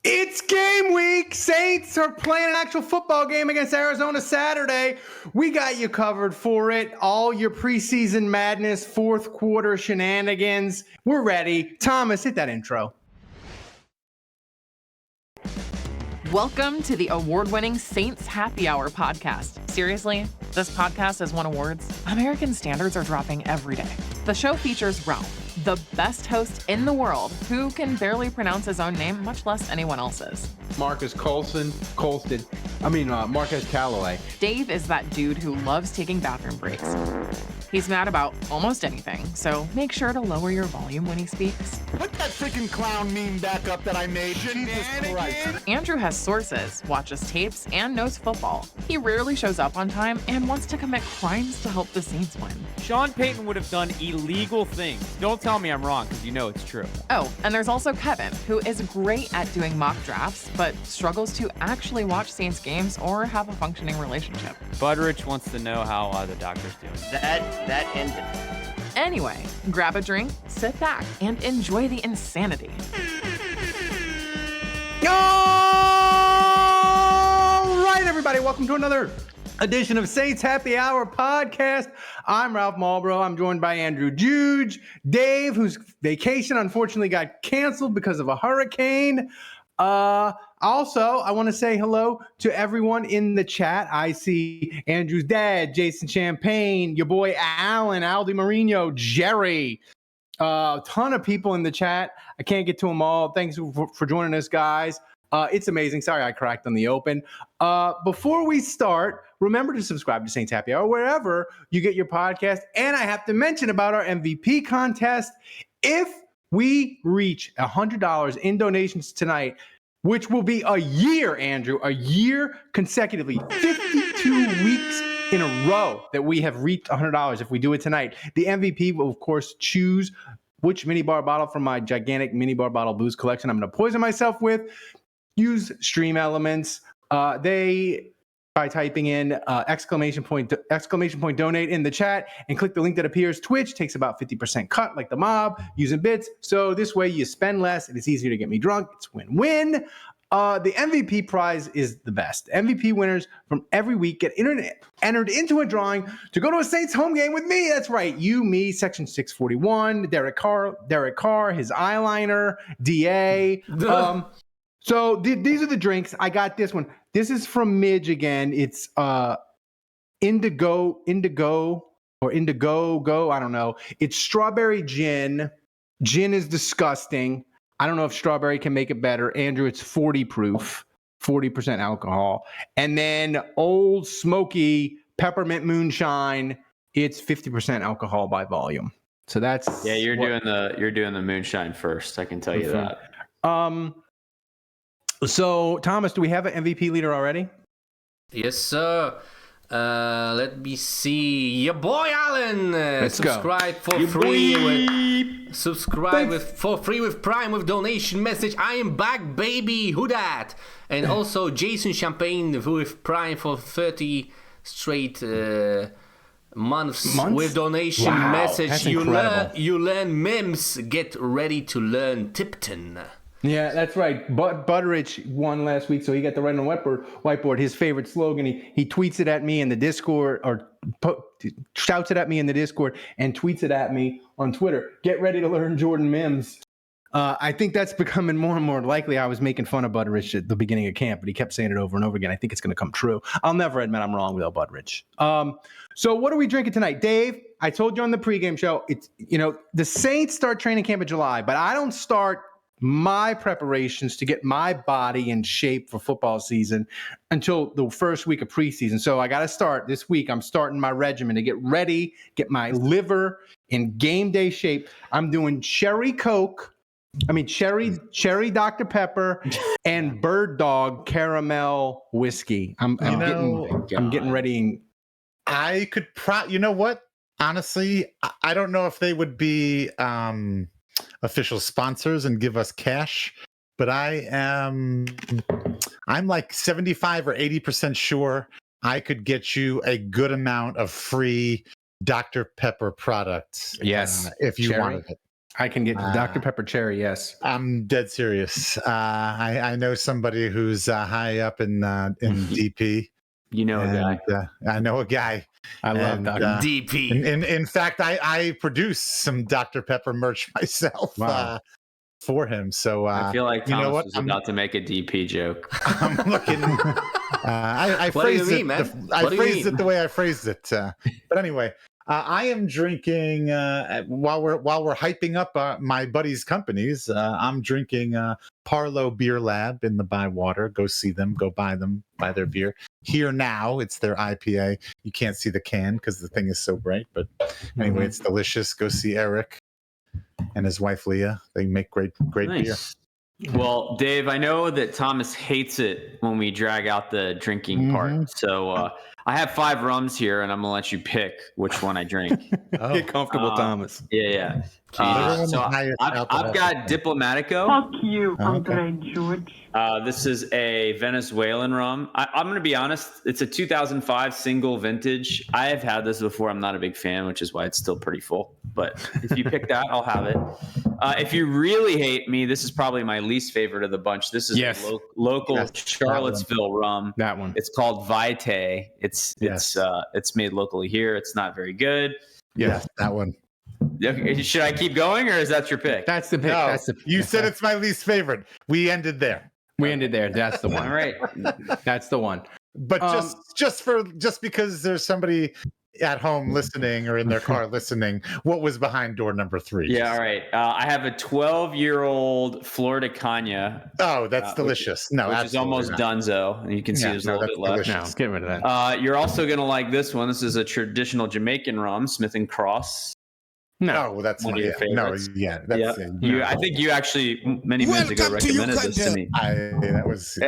It's game week. Saints are playing an actual football game against Arizona Saturday. We got you covered for it. All your preseason madness, fourth quarter shenanigans. We're ready. Thomas, hit that intro. Welcome to the award-winning Saints Happy Hour podcast. Seriously, this podcast has won awards. American standards are dropping every day. The show features Ralph, the best host in the world, who can barely pronounce his own name, much less anyone else's. Marcus Callaway. Dave is that dude who loves taking bathroom breaks. He's mad about almost anything, so make sure to lower your volume when he speaks. Put that freaking clown meme back up that I made. Jesus Christ. Andrew has sources, watches tapes, and knows football. He rarely shows up on time and wants to commit crimes to help the Saints win. Sean Payton would have done illegal things. Don't tell me I'm wrong, because you know it's true. Oh, and there's also Kevin, who is great at doing mock drafts, but struggles to actually watch Saints games or have a functioning relationship. Budrich wants to know how the doctor's doing. That ended. Anyway, grab a drink, sit back, and enjoy the insanity. All right, everybody, welcome to another edition of Saints Happy Hour podcast. I'm Ralph Marlborough. I'm joined by Andrew Juge, Dave, whose vacation unfortunately got canceled because of a hurricane. Also, I want to say hello to everyone in the chat. I see Andrew's dad, Jason Champagne, your boy Alan, Aldi Marino, Jerry, a ton of people in the chat. I can't get to them all. Thanks for joining us, guys. It's amazing. Sorry I cracked on the open. Before we start, remember to subscribe to Saints Happy Hour wherever you get your podcast. And I have to mention about our MVP contest. If we reach $100 in donations tonight, which will be a year, Andrew, a year consecutively, 52 weeks in a row that we have reached $100 if we do it tonight. The MVP will, of course, choose which minibar bottle from my gigantic minibar bottle booze collection I'm going to poison myself with. Use Stream Elements. By typing in exclamation point donate in the chat and click the link that appears. Twitch takes about 50% cut like the mob using bits. So this way you spend less and it's easier to get me drunk. It's win-win. The MVP prize is the best. MVP winners from every week get entered into a drawing to go to a Saints home game with me. That's right. You, me, Section 641, Derek Carr, his eyeliner, DA. So these are the drinks. I got this one. This is from Midge again. It's Indigo, or Indigo. I don't know. It's strawberry gin. Gin is disgusting. I don't know if strawberry can make it better. Andrew, it's 40 proof, 40% alcohol. And then Old Smoky Peppermint Moonshine. It's 50% alcohol by volume. So that's you're doing the moonshine first. I can tell you that. So, Thomas, do we have an MVP leader already? Yes, sir. Let me see. Your boy Alan. Subscribe for free. For free with Prime with donation message. I am back, baby. Who dat? And also Jason Champagne with Prime for 30 straight months with donation message. That's You incredible. learn memes. Get ready to learn Tipton. Yeah, that's right. Butterich won last week, so he got to write on the whiteboard his favorite slogan. He tweets it at me in the Discord, or shouts it at me in the Discord, and tweets it at me on Twitter. Get ready to learn Jordan Mims. I think that's becoming more and more likely. I was making fun of Butterich at the beginning of camp, but he kept saying it over and over again. I think it's going to come true. I'll never admit I'm wrong without Butterich. So what are we drinking tonight? Dave, I told you on the pregame show, it's the Saints start training camp in July, but I don't start my preparations to get my body in shape for football season until the first week of preseason. So I got to start this week. I'm starting my regimen to get ready, get my liver in game day shape. I'm doing cherry Dr. Pepper and Bird Dog caramel whiskey. I'm getting ready. I could you know what? Honestly, I don't know if they would be official sponsors and give us cash, but I'm like 75 or 80% sure I could get you a good amount of free Dr. Pepper products. Yes, if you wanted it. I can get Dr. Pepper Cherry. Yes. I'm dead serious. I know somebody who's high up in DP. You know a guy. I know a guy. I love Dr. DP. In fact, I produce some Dr. Pepper merch myself. Wow. For him. So I feel like Thomas was I'm about to make a DP joke. I'm looking. I What do you phrased mean, it. man? I What do you phrased mean? it the way I phrased it. But anyway, I am drinking while we're hyping up my buddies' companies. I'm drinking Parlow Beer Lab in the Bywater. Go see them. Go buy their beer. Here now, it's their IPA. You can't see the can because the thing is so bright. But anyway, it's delicious. Go see Eric and his wife Leah. They make great Nice. Beer. Well, Dave, I know that Thomas hates it when we drag out the drinking part. So I have 5 rums here, and I'm gonna let you pick which one I drink. Get comfortable, Thomas. Yeah. So I've got Diplomatico. Fuck you, Andre George. This is a Venezuelan rum. I'm going to be honest. It's a 2005 single vintage. I have had this before. I'm not a big fan, which is why it's still pretty full. But if you pick that, I'll have it. If you really hate me, this is probably my least favorite of the bunch. This is a local Charlottesville rum. That one. It's called Vitae. It's made locally here. It's not very good. Yeah, that one. Should I keep going, or is that your pick? That's the pick. No, you said it's my least favorite. We ended there. That's the one. All right. That's the one. But just because there's somebody at home listening or in their car listening, what was behind door number 3? Yeah, all right. I have a 12-year-old Florida Cagna. Oh, that's delicious. Which is almost donezo. And you can see there's a little bit left. No, get rid of that. You're also going to like this one. This is a traditional Jamaican rum, Smith & Cross. No, that's one of your favorites. I think you actually many minutes ago recommended this to me. That was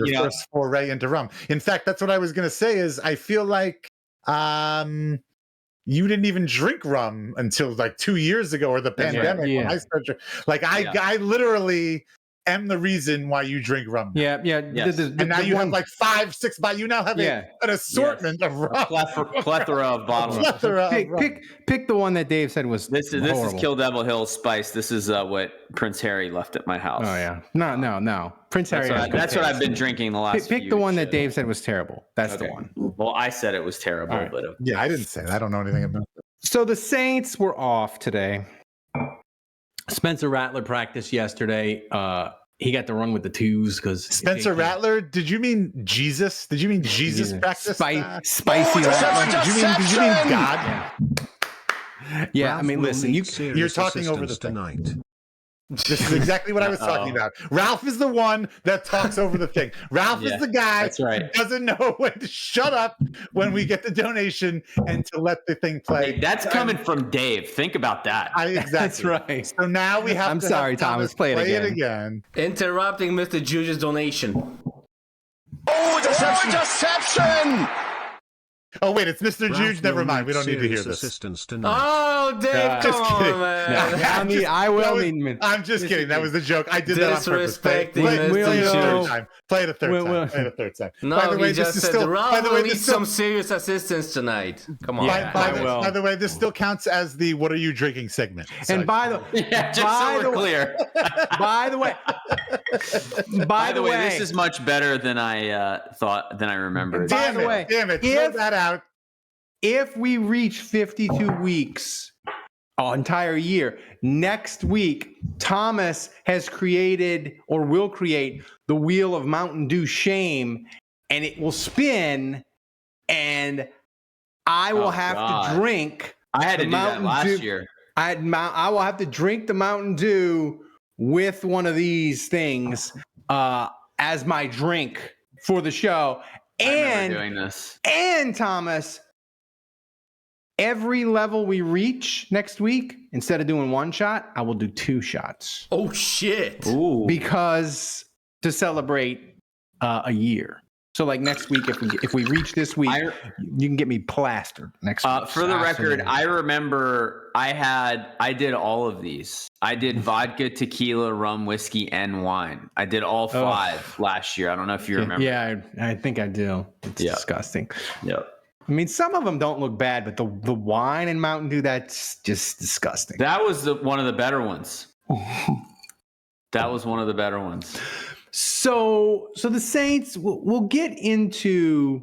your first foray into rum. In fact, that's what I was going to say. Is I feel like you didn't even drink rum until like 2 years ago, or the pandemic. When I started, I literally am the reason why you drink rum. Yeah. And now you have like 5, 6 bottles. You now have an assortment of rum. Plethora of bottles. Pick the one that Dave said was This is Kill Devil Hill Spice. This is what Prince Harry left at my house. Oh yeah. No. Prince Harry. That's what I've been drinking the last. Pick the one that Dave said was terrible. That's the one. Well, I said it was terrible, right. but I didn't say that. I don't know anything about it. So the Saints were off today. Spencer Rattler practiced yesterday. He got to run with the twos because Spencer Rattler. Did you mean Jesus? Did you mean Jesus practice? Spicy Rattler. Did you mean God? Yeah. I mean, listen. You're talking over the tonight. This is exactly what I was talking about. Ralph is the one that talks over the thing. Ralph is the guy who doesn't know when to shut up when we get the donation and to let the thing play. Hey, that's coming from Dave. Think about that. Exactly. That's right. So now we have I'm sorry, Thomas. Play it again. Interrupting Mr. Juge's donation. Oh, deception! Oh wait, it's Mr. Juge. Never mind. We don't need to hear this. Oh, Dave, come on, man. I will need. I'm just kidding. That was a joke. I did that on purpose. Play it a third time. No, by the way, just this is said still. By the way, need some serious assistance tonight. Come on. By the way, this still counts as the "What are you drinking" segment. So and by the so we're clear. By the way, this is much better than I thought. Than I remembered. Damn it! Throw that out. If we reach 52 weeks, an entire year, next week, Thomas has created or will create the wheel of Mountain Dew shame, and it will spin, and I will have to drink. I had to do that last year. I will have to drink the Mountain Dew with one of these things as my drink for the show. I remember doing this. And Thomas, every level we reach next week, instead of doing 1 shot, I will do 2 shots. Oh shit! Ooh. Because to celebrate a year. So like next week, if we reach this week, you can get me plastered next week. For the record, I remember I did all of these. I did vodka, tequila, rum, whiskey, and wine. I did all 5 last year. I don't know if you remember. Yeah, I think I do. It's disgusting. Yep. I mean, some of them don't look bad, but the wine and Mountain Dew, that's just disgusting. That was one of the better ones. That was one of the better ones. So the Saints, we'll get into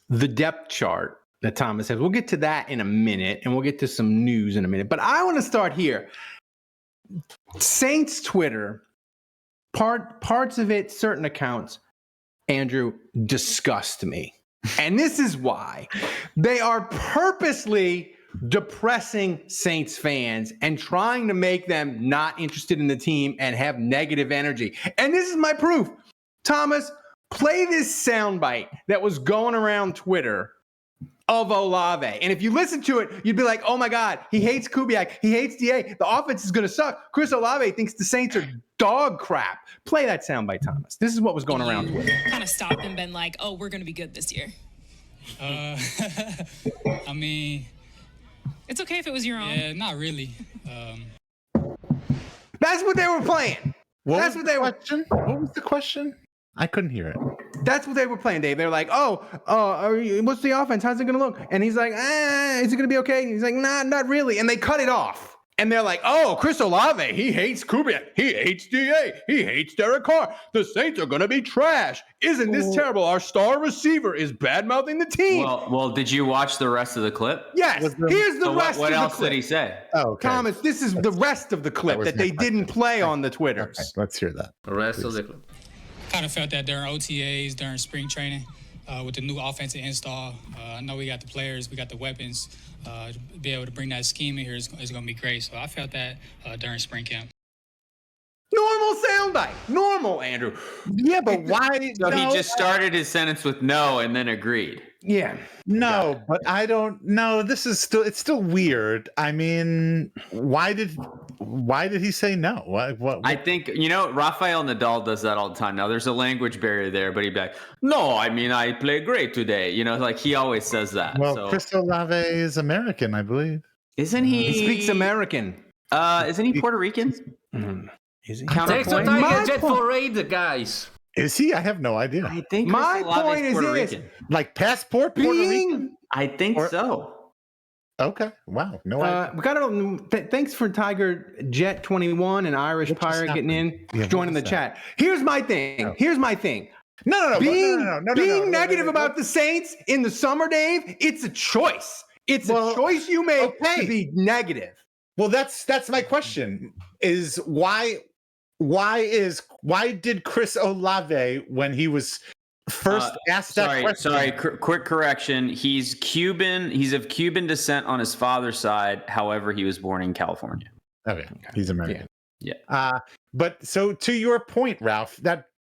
the depth chart that Thomas has. We'll get to that in a minute, and we'll get to some news in a minute. But I want to start here. Saints Twitter, parts of it, certain accounts, Andrew, disgust me. And this is why. They are purposely depressing Saints fans and trying to make them not interested in the team and have negative energy. And this is my proof. Thomas, play this soundbite that was going around Twitter of Olave. And if you listen to it, you'd be like, oh my God, he hates Kubiak. He hates DA. The offense is going to suck. Chris Olave thinks the Saints are dog crap. Play that soundbite, Thomas. This is what was going around Twitter. Kind of stopped and been like, oh, we're going to be good this year. I mean, It's okay if it was your own. yeah, not really. That's what they were playing. That's what they were. What was the question? I couldn't hear it. That's what they were playing, Dave. They were like, what's the offense? How's it going to look? And he's like, is it going to be okay? And he's like, nah, not really. And they cut it off. And they're like, oh, Chris Olave, he hates Kubiak. He hates DA. He hates Derek Carr. The Saints are going to be trash. Isn't this terrible? Our star receiver is bad-mouthing the team. Well, did you watch the rest of the clip? Yes. Here's the So rest of the clip. what else did he say? Oh, okay. Thomas, this is the rest of the clip that they didn't play on the Twitters. Okay, let's hear that. The rest of the clip. Kind of felt that during OTAs, during spring training, with the new offensive install. I know we got the players, we got the weapons. To be able to bring that scheme in here is going to be great. So I felt that during spring camp. Normal soundbite. Normal, Andrew. Yeah, but why? So he just started his sentence with no and then agreed. Yeah. No, but I don't know. This is it's still weird. I mean, why did he say no? What? I think, Rafael Nadal does that all the time. Now, there's a language barrier there, but he'd be like, no, I mean, I played great today. Like he always says that. Well, so. Chris Olave is American, I believe. Isn't he? He speaks American. Isn't he Puerto Rican? Is he? Thanks for Tiger Jet for raid, guys. Is he? I have no idea. I think My Chris Olave point is Puerto this. Rican. Like passport Puerto Rican? I think so. Okay. Wow. No idea. We got thanks for Tiger Jet 21 and Irish Pirate getting in, joining the chat. Here's my thing. Oh. Here's my thing. No. Being negative about the Saints in the summer, Dave, it's a choice. It's a choice you make to be negative. Well, that's my question. Is why did Chris Olave, when he was first asked that question? Sorry, quick correction. He's Cuban. He's of Cuban descent on his father's side. However, he was born in California. Okay, he's American. Yeah. But so to your point, Ralph,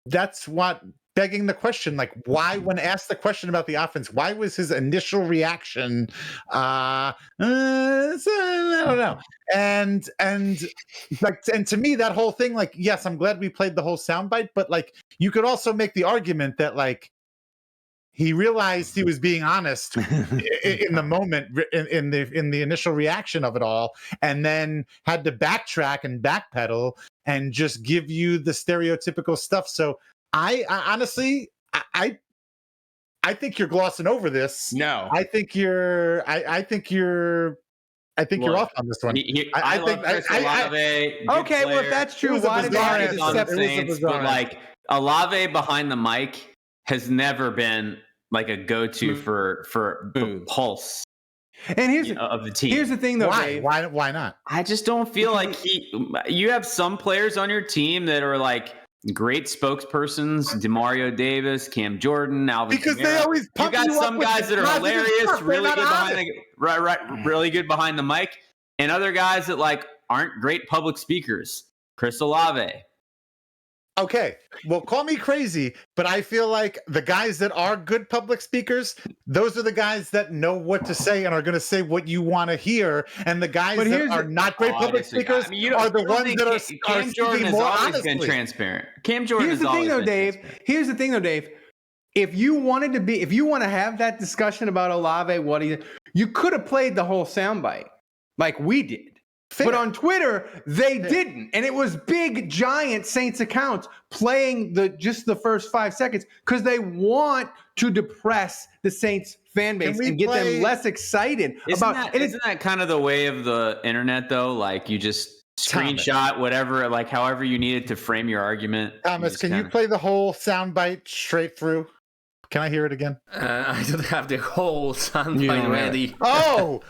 that's what begging the question, like why, when asked the question about the offense, why was his initial reaction, I don't know. And to me, that whole thing, like, yes, I'm glad we played the whole soundbite, but like, you could also make the argument that like, he realized he was being honest in the moment, in the initial reaction of it all, and then had to backtrack and backpedal and just give you the stereotypical stuff. So I honestly, I think you're glossing over this. No, I think you're off on this one. I love Chris Olave. Okay, well, if that's true, why did they accept Saints? But like Olave behind the mic has never been like a go-to for the pulse. And here's of the team. Here's the thing, though. Why? Dave. Why not? I just don't feel like you have some players on your team that are like great spokespersons: DeMario Davis, Cam Jordan, Alvin. Because Kamara. they always you got some guys that are hilarious, really good behind the mic, and other guys that like aren't great public speakers. Chris Olave. Okay, well, call me crazy, but I feel like the guys that are good public speakers, those are the guys that know what to say and are going to say what you want to hear. And the guys that are not great public speakers are the ones that are Cam Jordan has always been transparent. Cam Jordan Here's the thing, though, Dave. Here's the thing, though, Dave. If you want to have that discussion about Olave, you could have played the whole soundbite like we did. Fair. But on Twitter, they didn't. And it was big, giant Saints accounts playing just the first 5 seconds because they want to depress the Saints fan base and get them less excited isn't that kind of the way of the internet, though? Like, you just screenshot whatever, like however you need it to frame your argument. Thomas, can you play the whole soundbite straight through? Can I hear it again? I don't have the whole soundbite ready. Oh,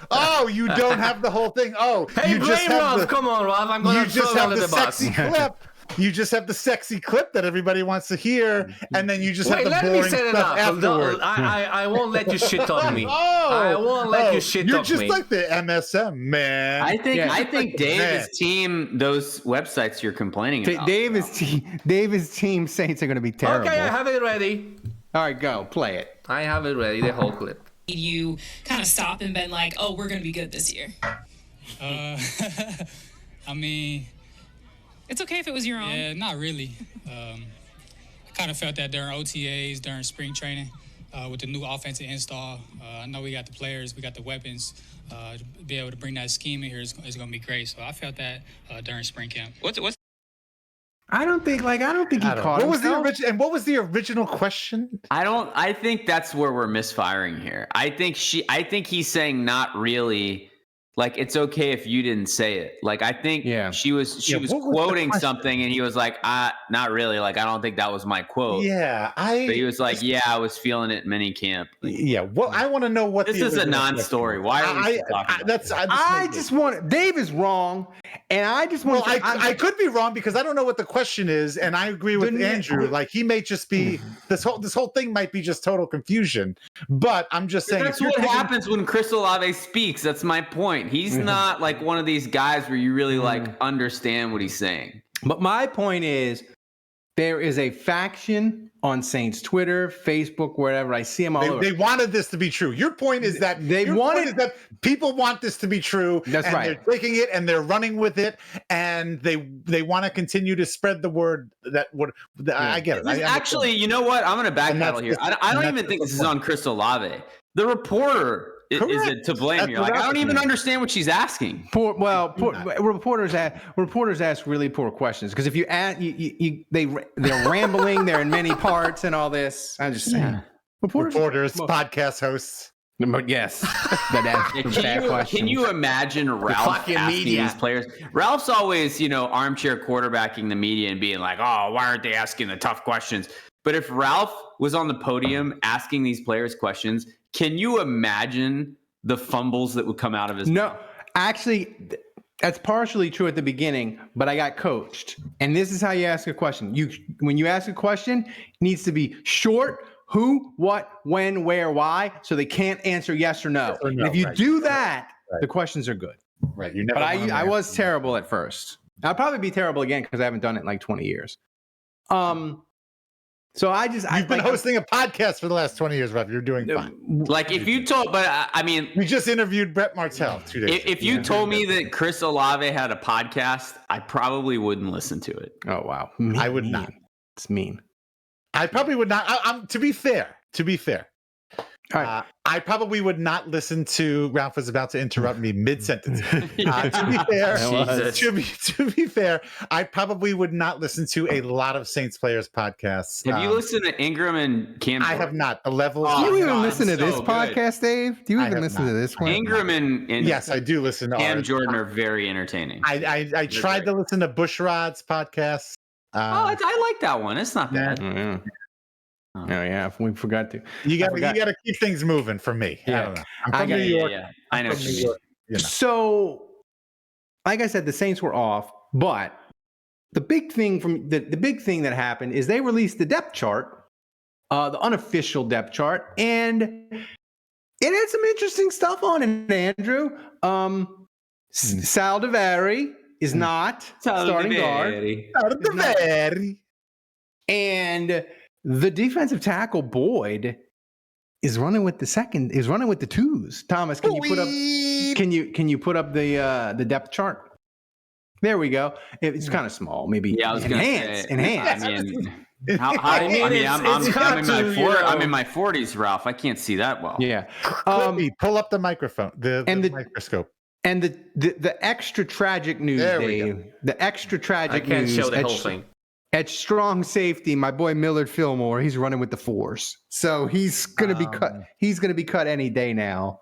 you don't have the whole thing. Oh, hey, you just have Ralph, come on, Ralph. I'm going to throw you under the bus. Clip. You just have the sexy clip that everybody wants to hear, and then you just have the boring stuff afterwards. I won't let you shit on me. I won't let you shit on me. You're just like the MSM, man. I think Dave's team, those websites you're complaining about. Dave's team Saints are going to be terrible. Okay, I have it ready. All right, go. Play it. I have it ready, the whole clip. You kind of stop and been like, oh, we're going to be good this year. I mean, it's okay if it was your own. yeah, not really. I kind of felt that during OTAs, during spring training, with the new offensive install. I know we got the players, we got the weapons. To be able to bring that scheme in here is going to be great. So I felt that during spring camp. What's I don't think he caught what was himself. what was the original question? I think that's where we're misfiring here. I think he's saying not really. Like, it's okay if you didn't say it. Like, I think she was quoting something, and he was like, not really. Like, I don't think that was my quote. Yeah, But he was like, I was feeling it in mini camp. Well, I want to know what this is a non-story. Why are we talking about this? Dave is wrong, and I just want. I could be wrong because I don't know what the question is, and I agree with Andrew. Like, he may just be this whole thing might be just total confusion. But I'm just saying that's what happens when Chris Olave speaks. That's my point. He's not like one of these guys where you really understand what he's saying. But my point is, there is a faction on Saints Twitter, Facebook, wherever. I see them all over. They wanted this to be true. Your point is that that people want this to be true. That's right. They're taking it and they're running with it, and they want to continue to spread the word. I get it. Actually, you know what? I'm going to backpedal here. I don't even think this is on Chris Olave. The reporter is it to blame here. Like, I don't even understand what she's asking. Reporters ask really poor questions because if you ask, they're rambling, they're in many parts and all this. I'm just saying. Reporters, podcast hosts. Yes. Can you imagine Ralph asking these players? Ralph's always, armchair quarterbacking the media and being like, oh, why aren't they asking the tough questions? But if Ralph was on the podium asking these players questions, can you imagine the fumbles that would come out of his mouth? No, actually, that's partially true at the beginning, but I got coached. And this is how you ask a question. When you ask a question, it needs to be short, who, what, when, where, why, so they can't answer yes or no. And if you do that, the questions are good. Right. But I was terrible at first. I'll probably be terrible again because I haven't done it in like 20 years. So You've been hosting a podcast for the last 20 years, Rob. You're doing fine. Like, if you told, but I mean, we just interviewed Brett Martell 2 days ago. If you told me that Chris Olave had a podcast, I probably wouldn't listen to it. Oh, wow. I would not. It's mean. I probably would not. To be fair. All right. I probably would not listen to. Ralph was about to interrupt me mid-sentence. To be fair, I probably would not listen to a lot of Saints players podcasts. Have you listened to Ingram and Cam? I have not. A level. Do you even listen to this podcast, Dave? Do you even listen to this one? Ingram and yes, I do listen to Cam Jordan are very entertaining. I tried to listen to Bushrod's podcast. I like that one. It's not bad. Yeah. Oh yeah, we forgot to. You got to keep things moving for me. Yeah. I don't know. I'm from New York. Yeah. I know. New York, So, like I said, the Saints were off, but the big thing that happened is they released the depth chart, the unofficial depth chart, and it had some interesting stuff on it. Andrew, Saldivari is not starting guard. And the defensive tackle Boyd is running with the twos. Thomas, can you put up the depth chart? There we go. It's kind of small. Maybe enhance. I'm in my 40s, Ralph. I can't see that well. Yeah. Pull up the microphone, the microscope. And the extra tragic news, Dave. The extra tragic I can't news. show the whole thing. At strong safety, my boy Millard Fillmore, he's running with the force, so he's gonna be cut. He's gonna be cut any day now.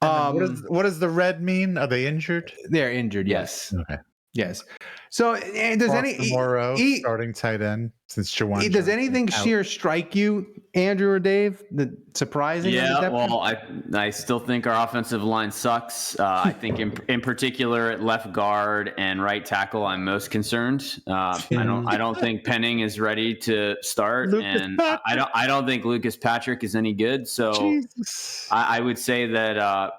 What does the red mean? Are they injured? They're injured. Yes. Okay. Yes. So does Morrow starting tight end since Jawan? Does anything here strike you, Andrew or Dave? The surprising? Yeah. Well, I still think our offensive line sucks. I think in particular at left guard and right tackle, I'm most concerned. I don't think Penning is ready to start, and I don't think Lucas Patrick is any good. So I would say that.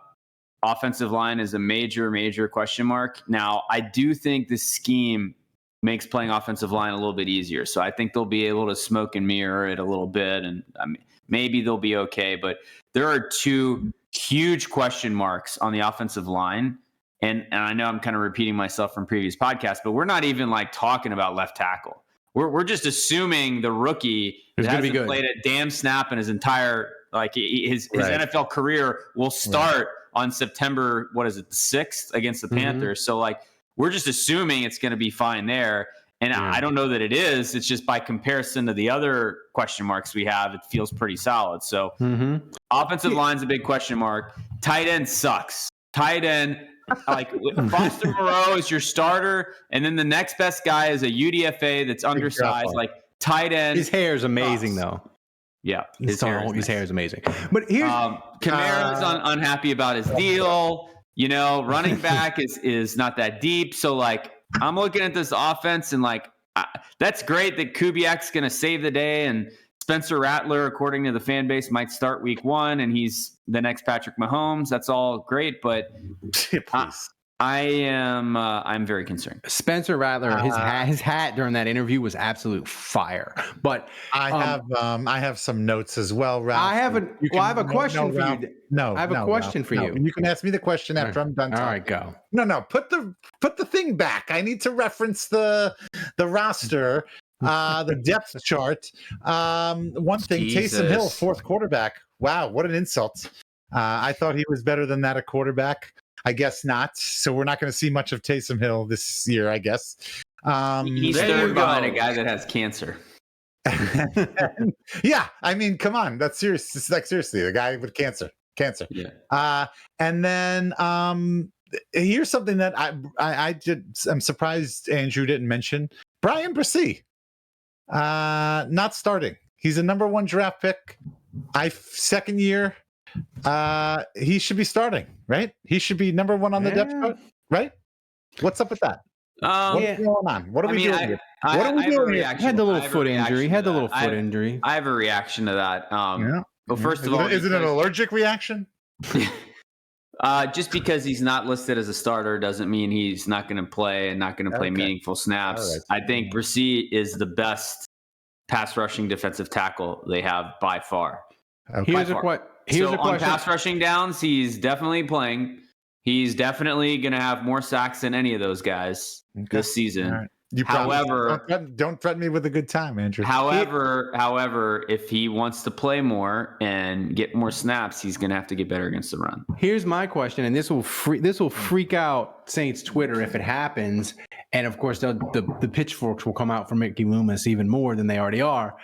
Offensive line is a major question mark. Now, I do think this scheme makes playing offensive line a little bit easier. So I think they'll be able to smoke and mirror it a little bit, and maybe they'll be okay. But there are two huge question marks on the offensive line. And I know I'm kind of repeating myself from previous podcasts, but we're not even like talking about left tackle. We're just assuming the rookie that hasn't played a damn snap in his entire his NFL career will start on September, the 6th against the Panthers. So we're just assuming it's going to be fine there. And I don't know that it is. It's just by comparison to the other question marks we have, it feels pretty solid. So offensive line's a big question mark. Tight end sucks. Tight end, Foster Moreau is your starter. And then the next best guy is a UDFA that's undersized. Tight end. His hair is amazing though. Yeah, his hair is amazing. But here's Kamara's unhappy about his deal. Running back is not that deep. So I'm looking at this offense and that's great that Kubiak's going to save the day, and Spencer Rattler, according to the fan base, might start week 1 and he's the next Patrick Mahomes. That's all great, but I'm very concerned. Spencer Rattler, his hat during that interview was absolute fire. But I have some notes as well, Ralph. I have a question for you. No, I have a question for you. You can ask me the question after I'm done. All right, go. No, put the thing back. I need to reference the roster, the depth chart. One thing, Taysom Hill, 4th quarterback. Wow, what an insult. I thought he was better than that at quarterback. I guess not. So we're not going to see much of Taysom Hill this year, I guess. He's third behind a guy that has cancer. Yeah, I mean, come on, that's serious. It's seriously, the guy with cancer. Yeah. And then here's something that I'm surprised Andrew didn't mention. Brian Bresee, not starting. He's a number 1 draft pick. Second year. He should be starting, right? He should be number 1 on the depth chart, right? What's up with that? What's going on? What are we doing here? What are we doing here? He had the little foot injury. I have a reaction to that. Well, first of all, is it an allergic reaction? Just because he's not listed as a starter doesn't mean he's not going to play and not going to play meaningful snaps. Right. I think Bresee is the best pass rushing defensive tackle they have by far. Okay. Here's a question. On pass rushing downs, he's definitely playing. He's definitely going to have more sacks than any of those guys this season. Right. However, don't threaten me with a good time, Andrew. However, if he wants to play more and get more snaps, he's going to have to get better against the run. Here's my question, and this will freak out Saints Twitter if it happens, and of course the pitchforks will come out for Mickey Loomis even more than they already are.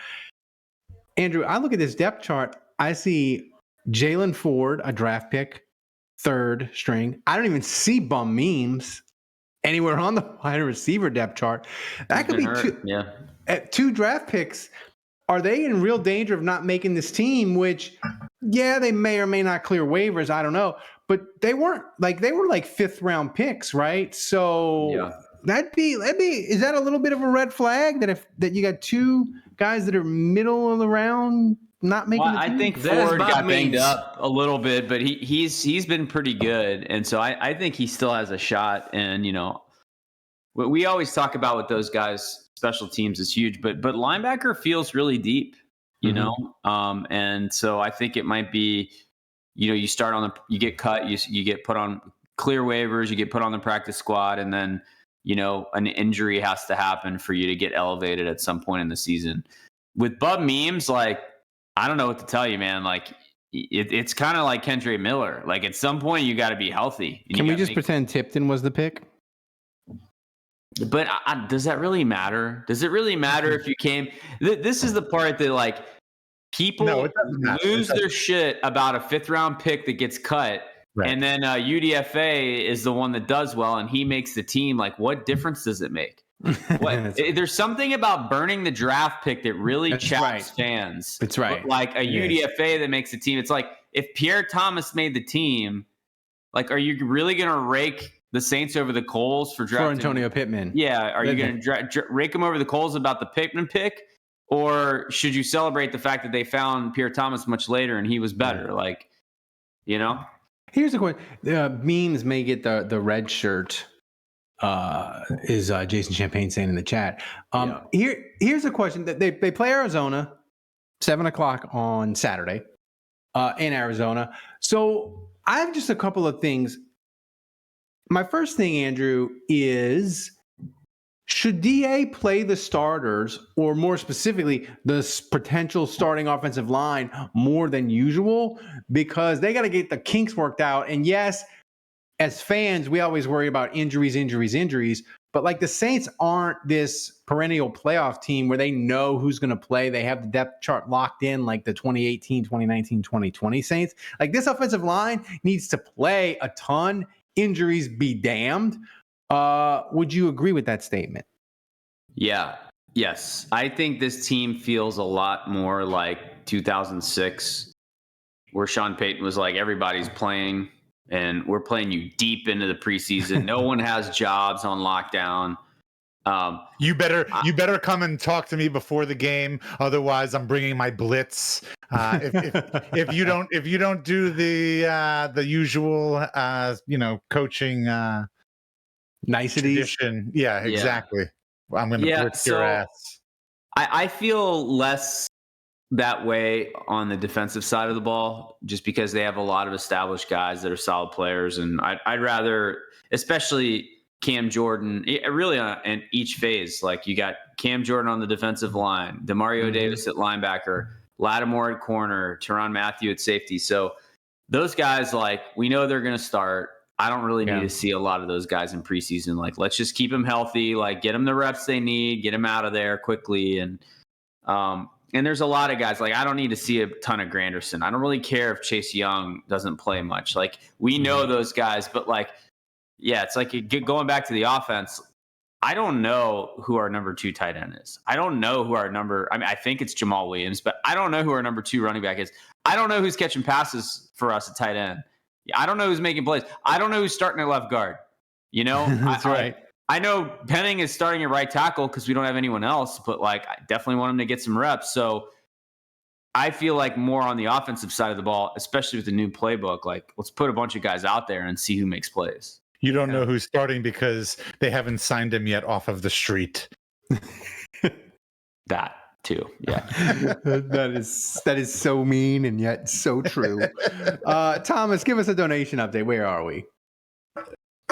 Andrew, I look at this depth chart. I see Jalen Ford, a draft pick, 3rd string. I don't even see bum memes anywhere on the wide receiver depth chart. That could be 2 draft picks. Are they in real danger of not making this team? Which, they may or may not clear waivers. I don't know, but they weren't they were 5th round picks, right? So that'd be. Is that a little bit of a red flag that you got 2 guys that are middle of the round not making the team? I think Ford got banged up a little bit, but he's been pretty good, and so I think he still has a shot. And what we always talk about with those guys, special teams is huge, but linebacker feels really deep, you know. And so I think it might be, you start you get cut, you get put on clear waivers, you get put on the practice squad, and then an injury has to happen for you to get elevated at some point in the season. With Bub Memes, I don't know what to tell you, man. it's kind of like Kendre Miller. Like at some point, you got to be healthy. Can we just pretend Tipton was the pick? But does that really matter? Does it really matter if you came? This is the part that like people lose their shit about a 5th round pick that gets cut. Right. And then UDFA is the one that does well, and he makes the team. Like, what difference does it make? There's something about burning the draft pick that really chaps fans. That's right. But like a UDFA that makes the team. It's like if Pierre Thomas made the team, like, are you really going to rake the Saints over the coals for drafting Antonio Pittman? Yeah. Are you going to rake them over the coals about the Pittman pick? Or should you celebrate the fact that they found Pierre Thomas much later and he was better? Like, you know? Here's the question. Memes may get the red shirt, is Jason Champagne saying in the chat. Here's a question. That they play Arizona, 7:00 on Saturday in Arizona. So I have just a couple of things. My first thing, Andrew, is should DA play the starters, or more specifically, the potential starting offensive line more than usual? Because they got to get the kinks worked out. And yes, as fans, we always worry about injuries. But like the Saints aren't this perennial playoff team where they know who's going to play. They have the depth chart locked in like the 2018, 2019, 2020 Saints. Like this offensive line needs to play a ton. Injuries be damned. Would you agree with that statement? Yeah. Yes. I think this team feels a lot more like 2006, where Sean Payton was like, everybody's playing and we're playing you deep into the preseason. No one has jobs on lockdown. You better come and talk to me before the game. Otherwise, I'm bringing my blitz. If you don't do the usual coaching niceties. Tradition. Yeah, exactly. I'm going to blitz your ass. I feel less that way on the defensive side of the ball, just because they have a lot of established guys that are solid players, and I'd rather, especially Cam Jordan, really in each phase. Like you got Cam Jordan on the defensive line, DeMario Davis at linebacker, Lattimore at corner, Tyrann Mathieu at safety. So those guys, like, we know they're going to start. I don't really need to see a lot of those guys in preseason. Like, let's just keep them healthy, like get them the reps they need, get them out of there quickly. And there's a lot of guys, like I don't need to see a ton of Granderson. I don't really care if Chase Young doesn't play much. Like we know those guys, but like, yeah, it's like going back to the offense. I don't know who our number 2 tight end is. I don't know who I think it's Jamal Williams, but I don't know who our number 2 running back is. I don't know who's catching passes for us at tight end. I don't know who's making plays. I don't know who's starting at left guard. You know, that's right. I know Penning is starting at right tackle because we don't have anyone else, but like I definitely want him to get some reps. So I feel like more on the offensive side of the ball, especially with the new playbook, like let's put a bunch of guys out there and see who makes plays. You don't know who's starting because they haven't signed him yet off of the street. That too. Yeah. that is so mean and yet so true. Thomas, give us a donation update. Where are we?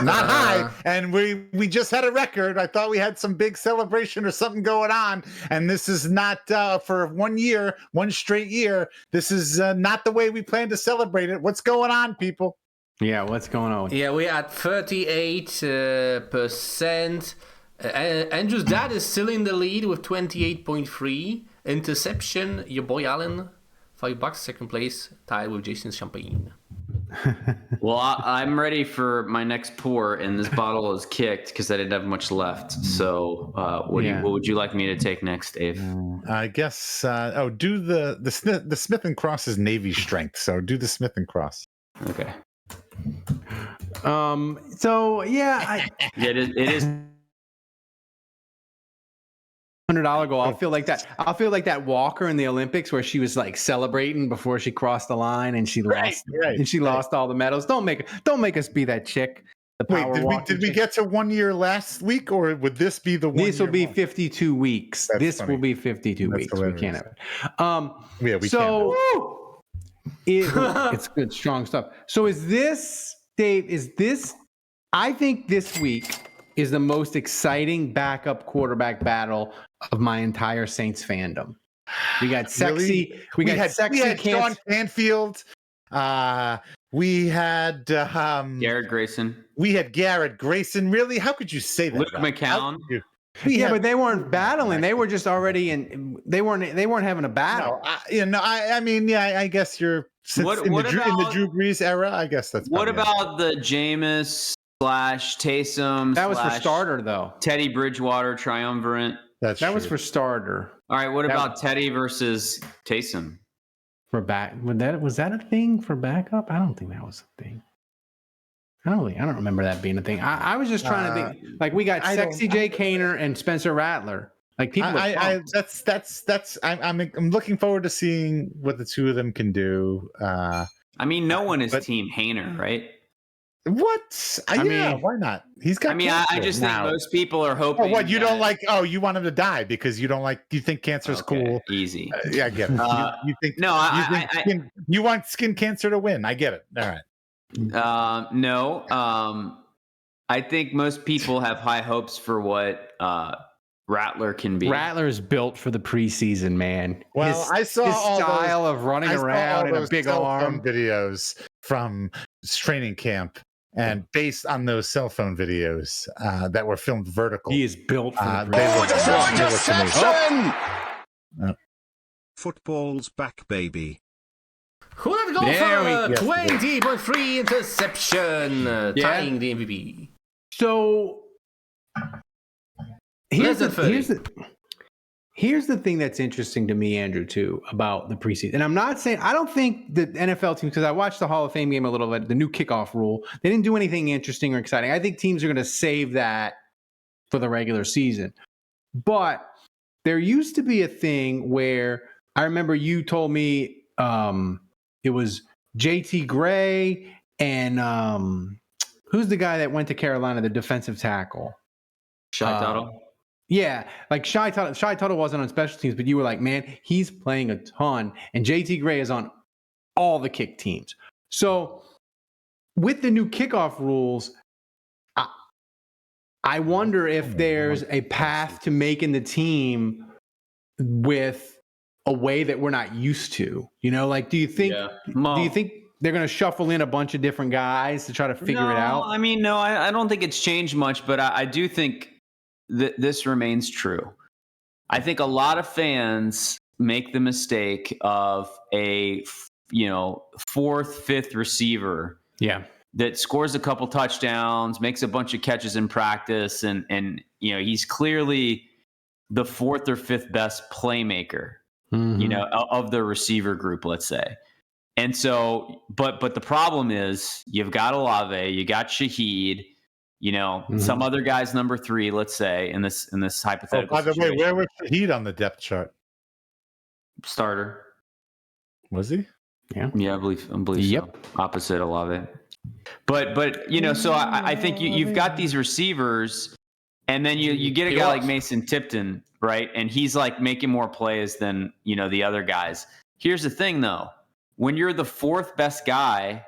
Not high. And we just had a record. I thought we had some big celebration or something going on. And this is not for 1 year, one straight year. This is not the way we plan to celebrate it. What's going on, people? Yeah, what's going on? Yeah, we're at 38%. Andrew's dad is still in the lead with 28.3. Interception, your boy Allen, $5. Second place, tied with Jason Champagne. Well, I'm ready for my next pour, and this bottle is kicked because I didn't have much left. So, what would you like me to take next, Dave? I guess. Do the Smith and Cross is Navy strength. So do the Smith and Cross. Okay. So yeah, it is. $100 goal. I'll feel like that Walker in the Olympics where she was like celebrating before she crossed the line and she lost lost all the medals. Don't make us be that chick. Wait, did we get to 1 year last week, or would this be the 1 year? This will be 52 weeks. That's funny. Will be 52 weeks. Hilarious. We can't have it. We can't. It's good, strong stuff. So is this, Dave, I think this week is the most exciting backup quarterback battle of my entire Saints fandom. We got sexy. Really? We had Sean Canfield. We had Garrett Grayson. We had Garrett Grayson. Really? How could you say that? Luke McCown. But they weren't battling. They were just already in. They weren't having a battle. No, I mean, yeah, I guess you're in the Drew Brees era. I guess that's. What about the Jameis / Taysom? That was for starter, though. Teddy Bridgewater triumvirate. That was for starter. All right. What about Teddy versus Taysom? For back, was that a thing for backup? I don't think that was a thing. I don't remember that being a thing. I was just trying to think. Like, we got sexy Jake Haener and Spencer Rattler. Like, people. I'm looking forward to seeing what the two of them can do. I mean, no one is Team Haener, right? What? I mean, why not? He's got. I mean, I just think most people are hoping. Oh, what you don't like? Oh, you want him to die because you don't like? You think cancer's cool? Easy. Yeah, I get it. You think no? You want skin cancer to win? I get it. All right. No. I think most people have high hopes for what Rattler can be. Rattler is built for the preseason, man. Well, I saw his style of running around in a big arm. Videos from training camp. And based on those cell phone videos that were filmed vertical, he is built for Football's back, baby. Who let go for 20.3 interception, tying the MVP? So here's the thing that's interesting to me, Andrew, too, about the preseason. And I'm not saying I don't think the NFL teams, because I watched the Hall of Fame game a little bit, the new kickoff rule, they didn't do anything interesting or exciting. I think teams are going to save that for the regular season. But there used to be a thing where I remember you told me it was JT Gray and who's the guy that went to Carolina, the defensive tackle? Shy Tuttle. Yeah, like Shy Tuttle wasn't on special teams, but you were like, man, he's playing a ton. And JT Gray is on all the kick teams. So with the new kickoff rules, I wonder if there's a path to making the team with a way that we're not used to. You know, like, do you think they're going to shuffle in a bunch of different guys to try to figure it out? I mean, no, I don't think it's changed much, but I do think this remains true. I think a lot of fans make the mistake of a, fourth, fifth receiver. Yeah. That scores a couple touchdowns, makes a bunch of catches in practice. And he's clearly the fourth or fifth best playmaker, of the receiver group, let's say. And so, but the problem is you've got Olave, you got Shaheed, some other guy's number 3, let's say, in this hypothetical. By the way, where was Shaheed on the depth chart? Starter. Was he? Yeah. Yeah, I believe so. Opposite Olave. But so I think you've got these receivers, and then you get a guy like Mason Tipton, right? And he's like making more plays than the other guys. Here's the thing, though. When you're the fourth best guy,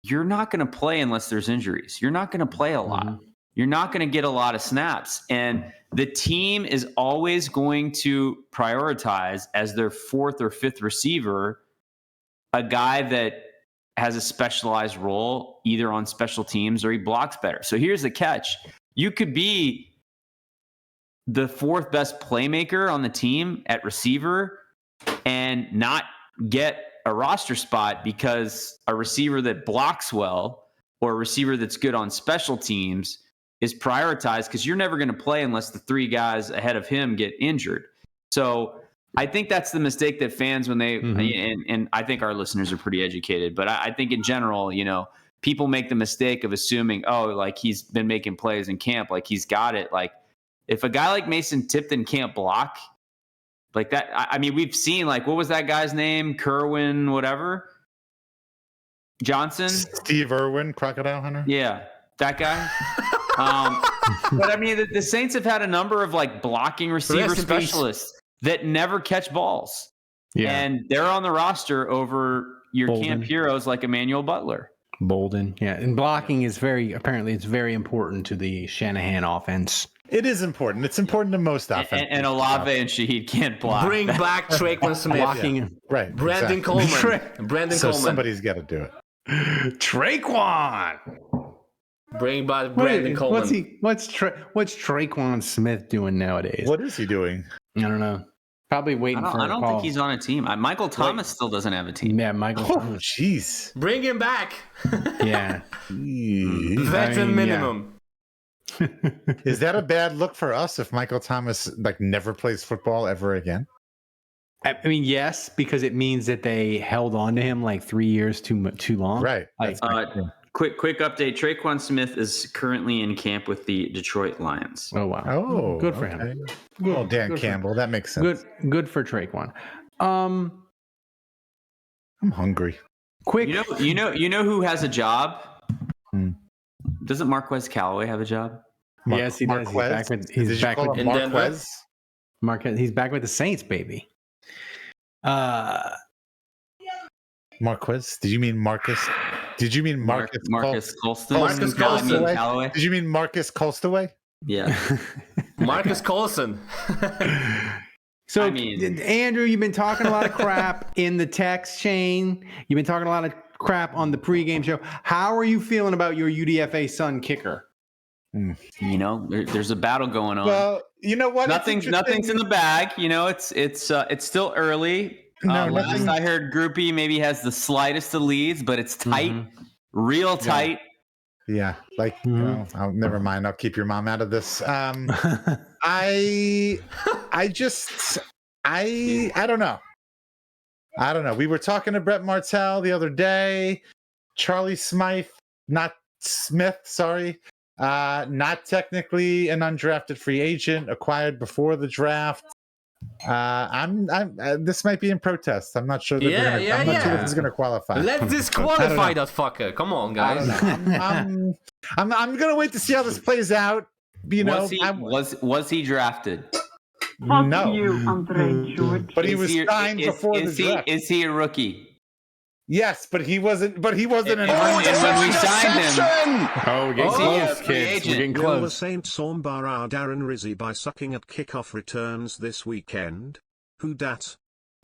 you're not going to play unless there's injuries. You're not going to play a lot. Mm-hmm. You're not going to get a lot of snaps. And the team is always going to prioritize as their fourth or fifth receiver a guy that has a specialized role either on special teams or he blocks better. So here's the catch. You could be the fourth best playmaker on the team at receiver and not get a roster spot because a receiver that blocks well or a receiver that's good on special teams is prioritized because you're never going to play unless the 3 guys ahead of him get injured. So I think that's the mistake that fans, when they, and I think our listeners are pretty educated, but I think in general, people make the mistake of assuming, like he's been making plays in camp, like he's got it. Like if a guy like Mason Tipton can't block, like that, I mean, we've seen, like, what was that guy's name? Kerwin, whatever? Johnson? Steve Irwin, Crocodile Hunter? Yeah, that guy. But I mean, the Saints have had a number of like blocking receiver specialists that never catch balls. Yeah. And they're on the roster over your camp heroes like Emmanuel Butler. Bolden. Yeah. And blocking is very important to the Shanahan offense. It is important. It's important to most offense. And Olave and Shaheed can't block. Bring back Traquan Smith. Right. Brandon exactly. Coleman. Brandon So Coleman. somebody's got to do it. Traquan. Bring back Brandon Coleman. What's Traquan Smith doing nowadays? What is he doing? I don't know. Probably waiting for a I don't call. think he's on a team. Michael Thomas still doesn't have a team. Yeah, Michael. Oh, Thomas. jeez. Bring him back. Yeah. Veteran minimum. Is that a bad look for us if Michael Thomas never plays football ever again? I mean, yes, because it means that they held on to him 3 years too long. Right. Quick update. Traquan Smith is currently in camp with the Detroit Lions. Oh wow. Oh, good for him. Well, Dan Campbell, that makes sense. Good for Traquan. I'm hungry. Quick. You know who has a job? Doesn't Marquez Callaway have a job? Yes, he does. Marquez? He's back with Marquez. Marquez. He's back with the Saints, baby. Marquez? Did you mean Marcus? Did you mean Marcus? Marcus Colston? Marcus Colston. Callaway? Did you mean Marcus Colstaway? Yeah. Marcus Colson. So, Andrew, you've been talking a lot of crap in the text chain. You've been talking a lot of crap on the pregame show. How are you feeling about your UDFA Son kicker? There's a battle going on. Well, you know what? Nothing's in the bag. It's still early. Last I heard, Groupie maybe has the slightest of leads, but it's tight, real tight. Yeah, never mind. I'll keep your mom out of this. I don't know. We were talking to Brett Martell the other day. Charlie Smythe, not Smith, sorry. Not technically an undrafted free agent, acquired before the draft. This might be in protest. I'm not sure. I'm not sure if it's going to qualify. Let's disqualify that fucker. Come on, guys. I'm going to wait to see how this plays out. Was he drafted? No. You, Andre George. But he was signed before the draft. Is he a rookie? Yes, but he wasn't. But he wasn't an. And when we signed him, we're getting close, kids. We're getting Will the close. Saints armbar our Darren Rizzi by sucking at kickoff returns this weekend? Who dat?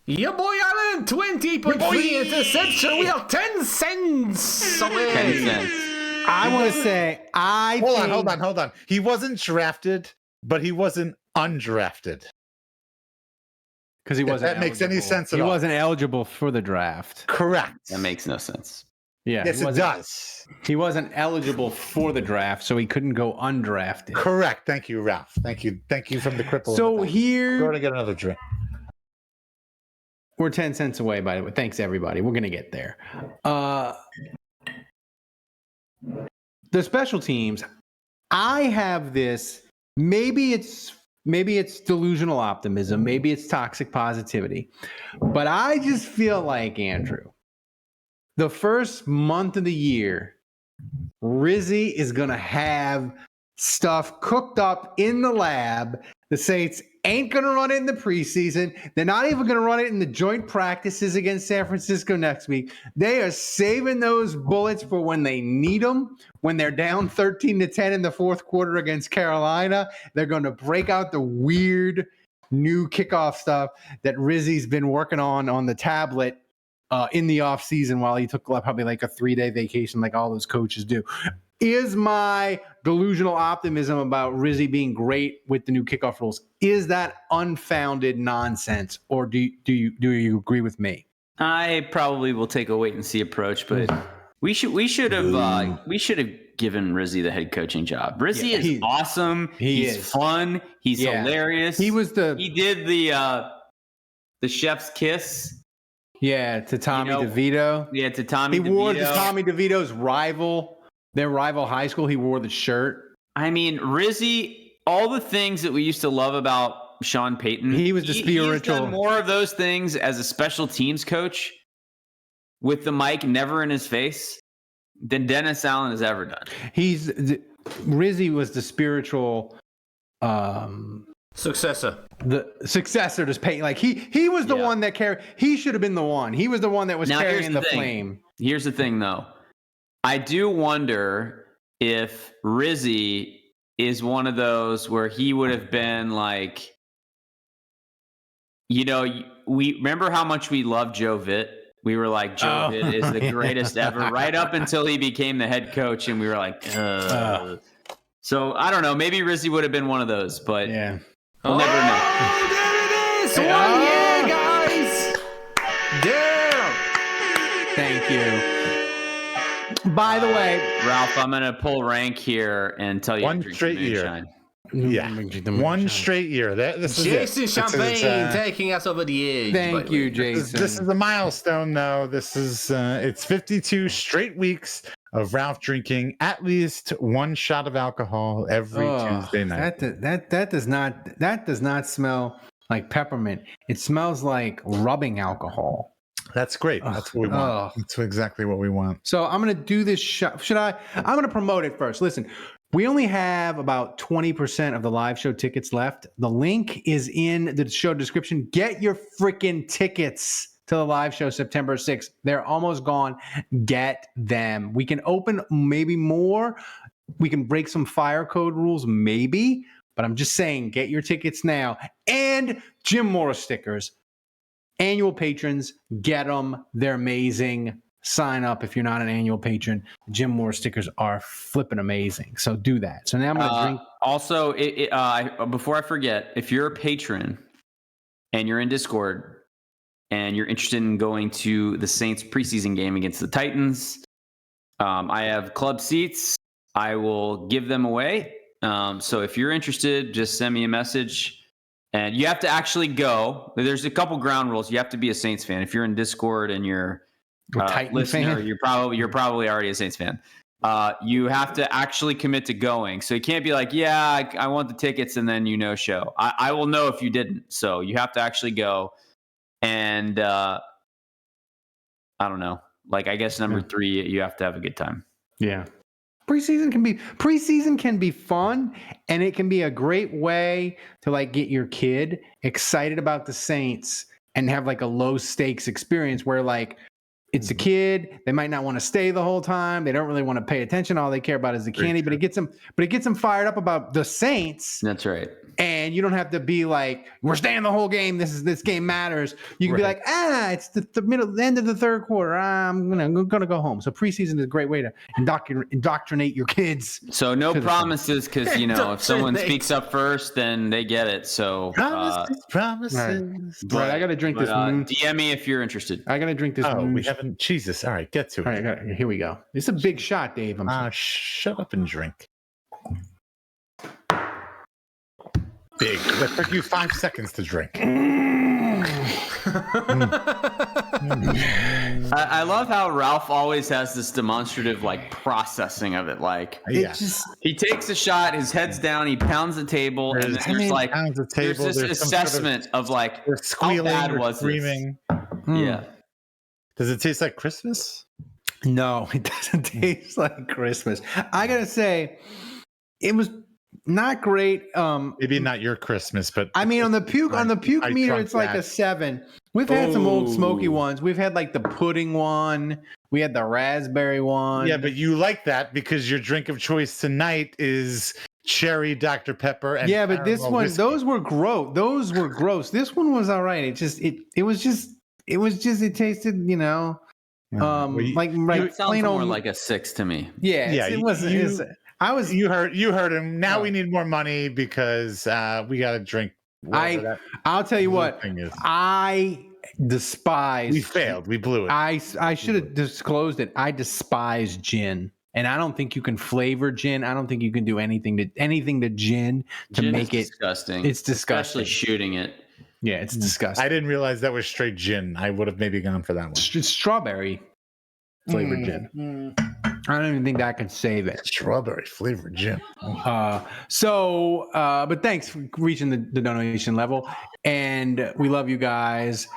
Your boy Allen, 20.3 interception. We are 10 cents away. 10 cents. I want to say, Hold on. He wasn't drafted, but he wasn't undrafted. Because he wasn't. That makes any sense at all. He wasn't eligible for the draft. Correct. That makes no sense. Yeah. Yes, it does. He wasn't eligible for the draft, so he couldn't go undrafted. Correct. Thank you, Ralph. Thank you from the cripple. So here, we're going to get another drink. We're 10 cents away, by the way. Thanks, everybody. We're going to get there. The special teams, I have this, maybe it's delusional optimism, maybe it's toxic positivity, but I just feel like, Andrew, the first month of the year, Rizzi is going to have stuff cooked up in the lab. The Saints ain't going to run it in the preseason. They're not even going to run it in the joint practices against San Francisco next week. They are saving those bullets for when they need them. When they're down 13-10 in the fourth quarter against Carolina, they're going to break out the weird new kickoff stuff that Rizzi's been working on the tablet in the offseason while he took probably like a 3-day vacation like all those coaches do. Is my delusional optimism about Rizzi being great with the new kickoff rules, is that unfounded nonsense, or do you agree with me? I probably will take a wait and see approach, but we should have given Rizzi the head coaching job. Rizzi is awesome. He's fun. He's hilarious. He did the chef's kiss. Yeah, to Tommy DeVito. Yeah, to Tommy DeVito. He wore to Tommy DeVito's their rival high school. He wore the shirt. I mean, Rizzi, all the things that we used to love about Sean Payton. He was the spiritual. He's done more of those things as a special teams coach with the mic never in his face than Dennis Allen has ever done. Rizzi was the spiritual successor. The successor to Payton. Like he was the one that carried. He should have been the one. He was the one that was carrying the flame. Here's the thing, though. I do wonder if Rizzi is one of those where he would have been like, we remember how much we loved Joe Vitt. We were like, Joe Vitt is the greatest ever, right up until he became the head coach, and we were like, So I don't know. Maybe Rizzi would have been one of those, but we'll never know. There it is! 1 year, guys! Damn! Thank you. By the way, Ralph, I'm going to pull rank here and tell you one straight year. Yeah, one straight year. This is Jason Champagne taking us over the edge. Thank you, Jason. This is a milestone, though. This is it's 52 straight weeks of Ralph drinking at least one shot of alcohol every Tuesday night. That does not smell like peppermint. It smells like rubbing alcohol. That's great. That's what we want. That's exactly what we want. So I'm going to do this shot. I'm going to promote it first. Listen, we only have about 20% of the live show tickets left. The link is in the show description. Get your freaking tickets to the live show September 6th. They're almost gone. Get them. We can open maybe more. We can break some fire code rules maybe. But I'm just saying, get your tickets now. And Jim Morris stickers. Annual patrons, get them. They're amazing. Sign up if you're not an annual patron. Jim Morris stickers are flipping amazing. So do that. So now I'm going to drink. Also, before I forget, if you're a patron and you're in Discord and you're interested in going to the Saints preseason game against the Titans, I have club seats. I will give them away. So if you're interested, just send me a message. And you have to actually go. There's a couple ground rules. You have to be a Saints fan. If you're in Discord and you're a listener, you're probably already a Saints fan. You have to actually commit to going. So you can't be like, yeah, I want the tickets, and then show. I will know if you didn't. So you have to actually go. And I don't know. Like, I guess number 3, you have to have a good time. Yeah. Preseason can be fun, and it can be a great way to like get your kid excited about the Saints and have like a low stakes experience where like it's a kid, they might not want to stay the whole time, they don't really want to pay attention, all they care about is the candy, but it gets them fired up about the Saints. That's right. And you don't have to be like, we're staying the whole game. This game matters. You can be like, it's the end of the third quarter. I'm gonna go home. So preseason is a great way to indoctrinate your kids. So no promises, because if someone speaks up first, then they get it. So promises. Right. I gotta drink this. DM me if you're interested. I gotta drink this. We haven't. Jesus. All right, get to it. All right, here we go. It's a big shot, Dave. Shut up and drink. Big. That took you 5 seconds to drink. I love how Ralph always has this demonstrative processing of it. He takes a shot, his head's down, he pounds the table, and then there's this assessment of how bad was screaming. Yeah. Does it taste like Christmas? No, it doesn't taste like Christmas. I gotta say, it was not great. Maybe not your Christmas, but I mean, on the puke meter, it's like a 7. We've had some old smoky ones. We've had like the pudding one. We had the raspberry one. Yeah, but you like that because your drink of choice tonight is cherry Dr. Pepper. And but this one, whiskey. Those were gross. This one was all right. It tasted, it sounds more like a 6 to me. Yeah, it wasn't. You heard him. Now we need more money because we got to drink. I'll tell you what. I despise. We failed. We blew it. I should have disclosed it. I despise gin, and I don't think you can flavor gin. I don't think you can do anything to gin to make it disgusting. It's disgusting. Especially shooting it. Yeah, it's disgusting. I didn't realize that was straight gin. I would have maybe gone for that one. It's strawberry flavored gin. I don't even think that could save it. Strawberry flavored gin. But thanks for reaching the donation level, and we love you guys.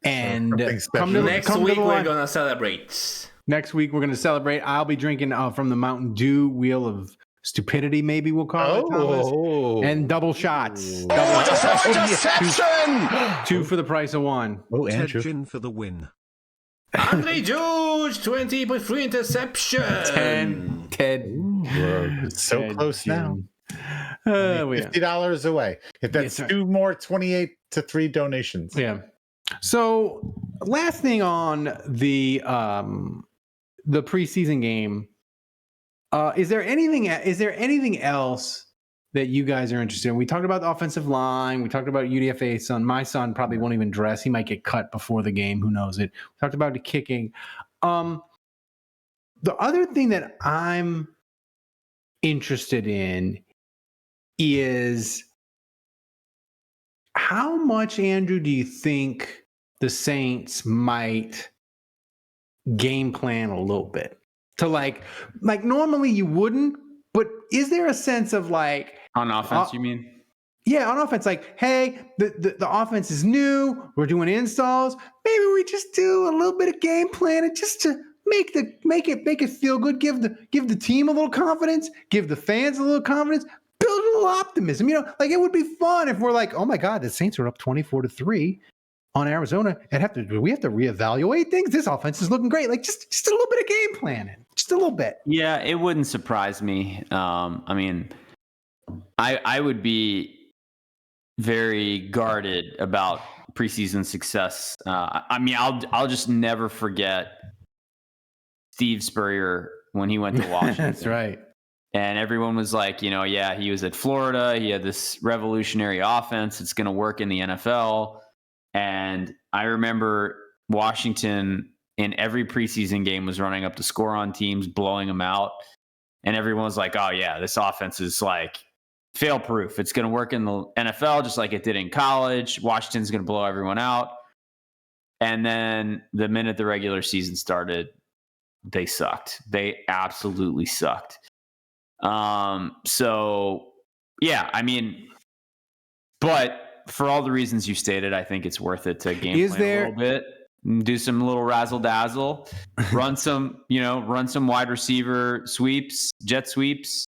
And next week we're gonna celebrate. Next week we're gonna celebrate. I'll be drinking from the Mountain Dew Wheel of Stupidity, maybe we'll call it, Thomas. And double shots. Two for the price of one. Ted Gin for the win. Andre George, 20.3 interception. Ted. It's so Ted close Gin. now. $50 away. If that's Yes, two more 28 to 3 donations. Yeah. So last thing on the preseason game, is there anything else that you guys are interested in? We talked about the offensive line. We talked about UDFA Son. My son probably won't even dress. He might get cut before the game. Who knows it? We talked about the kicking. The other thing that I'm interested in is how much, Andrew, do you think the Saints might game plan a little bit to like normally you wouldn't, but is there a sense of like on offense, you mean? Yeah, on offense, like, hey, the offense is new. We're doing installs. Maybe we just do a little bit of game planning just to make it feel good. Give the team a little confidence. Give the fans a little confidence. Build a little optimism. Like it would be fun if we're like, oh my God, the Saints are up 24-3 on Arizona, and we have to reevaluate things. This offense is looking great. Like just a little bit of game planning, just a little bit. Yeah, it wouldn't surprise me. I mean, I would be very guarded about preseason success. I mean, I'll just never forget Steve Spurrier when he went to Washington. That's right. And everyone was like, yeah, he was at Florida. He had this revolutionary offense. It's going to work in the NFL. And I remember Washington in every preseason game was running up to score on teams, blowing them out. And everyone was like, oh, yeah, this offense is like fail-proof. It's going to work in the NFL just like it did in college. Washington's going to blow everyone out. And then the minute the regular season started, they sucked. They absolutely sucked. So, yeah, I mean, but for all the reasons you stated, I think it's worth it to game plan a little bit. Do some little razzle dazzle, run some wide receiver sweeps, jet sweeps.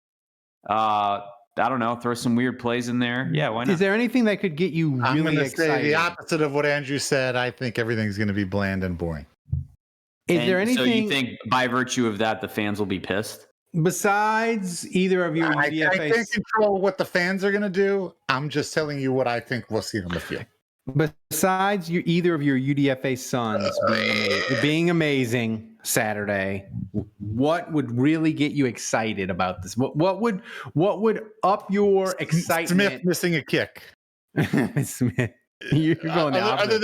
I don't know, throw some weird plays in there. Yeah, why not? Is there anything that could get you really I'm going to excited? say the opposite of what Andrew said. I think everything's going to be bland and boring. Is there anything? So you think by virtue of that, the fans will be pissed? Besides either of your UDFA, I can't control what the fans are going to do. I'm just telling you what I think we'll see on the field. Besides either of your UDFA Sons being amazing Saturday, what would really get you excited about this? What would up your excitement? Smith missing a kick. Smith, you're going other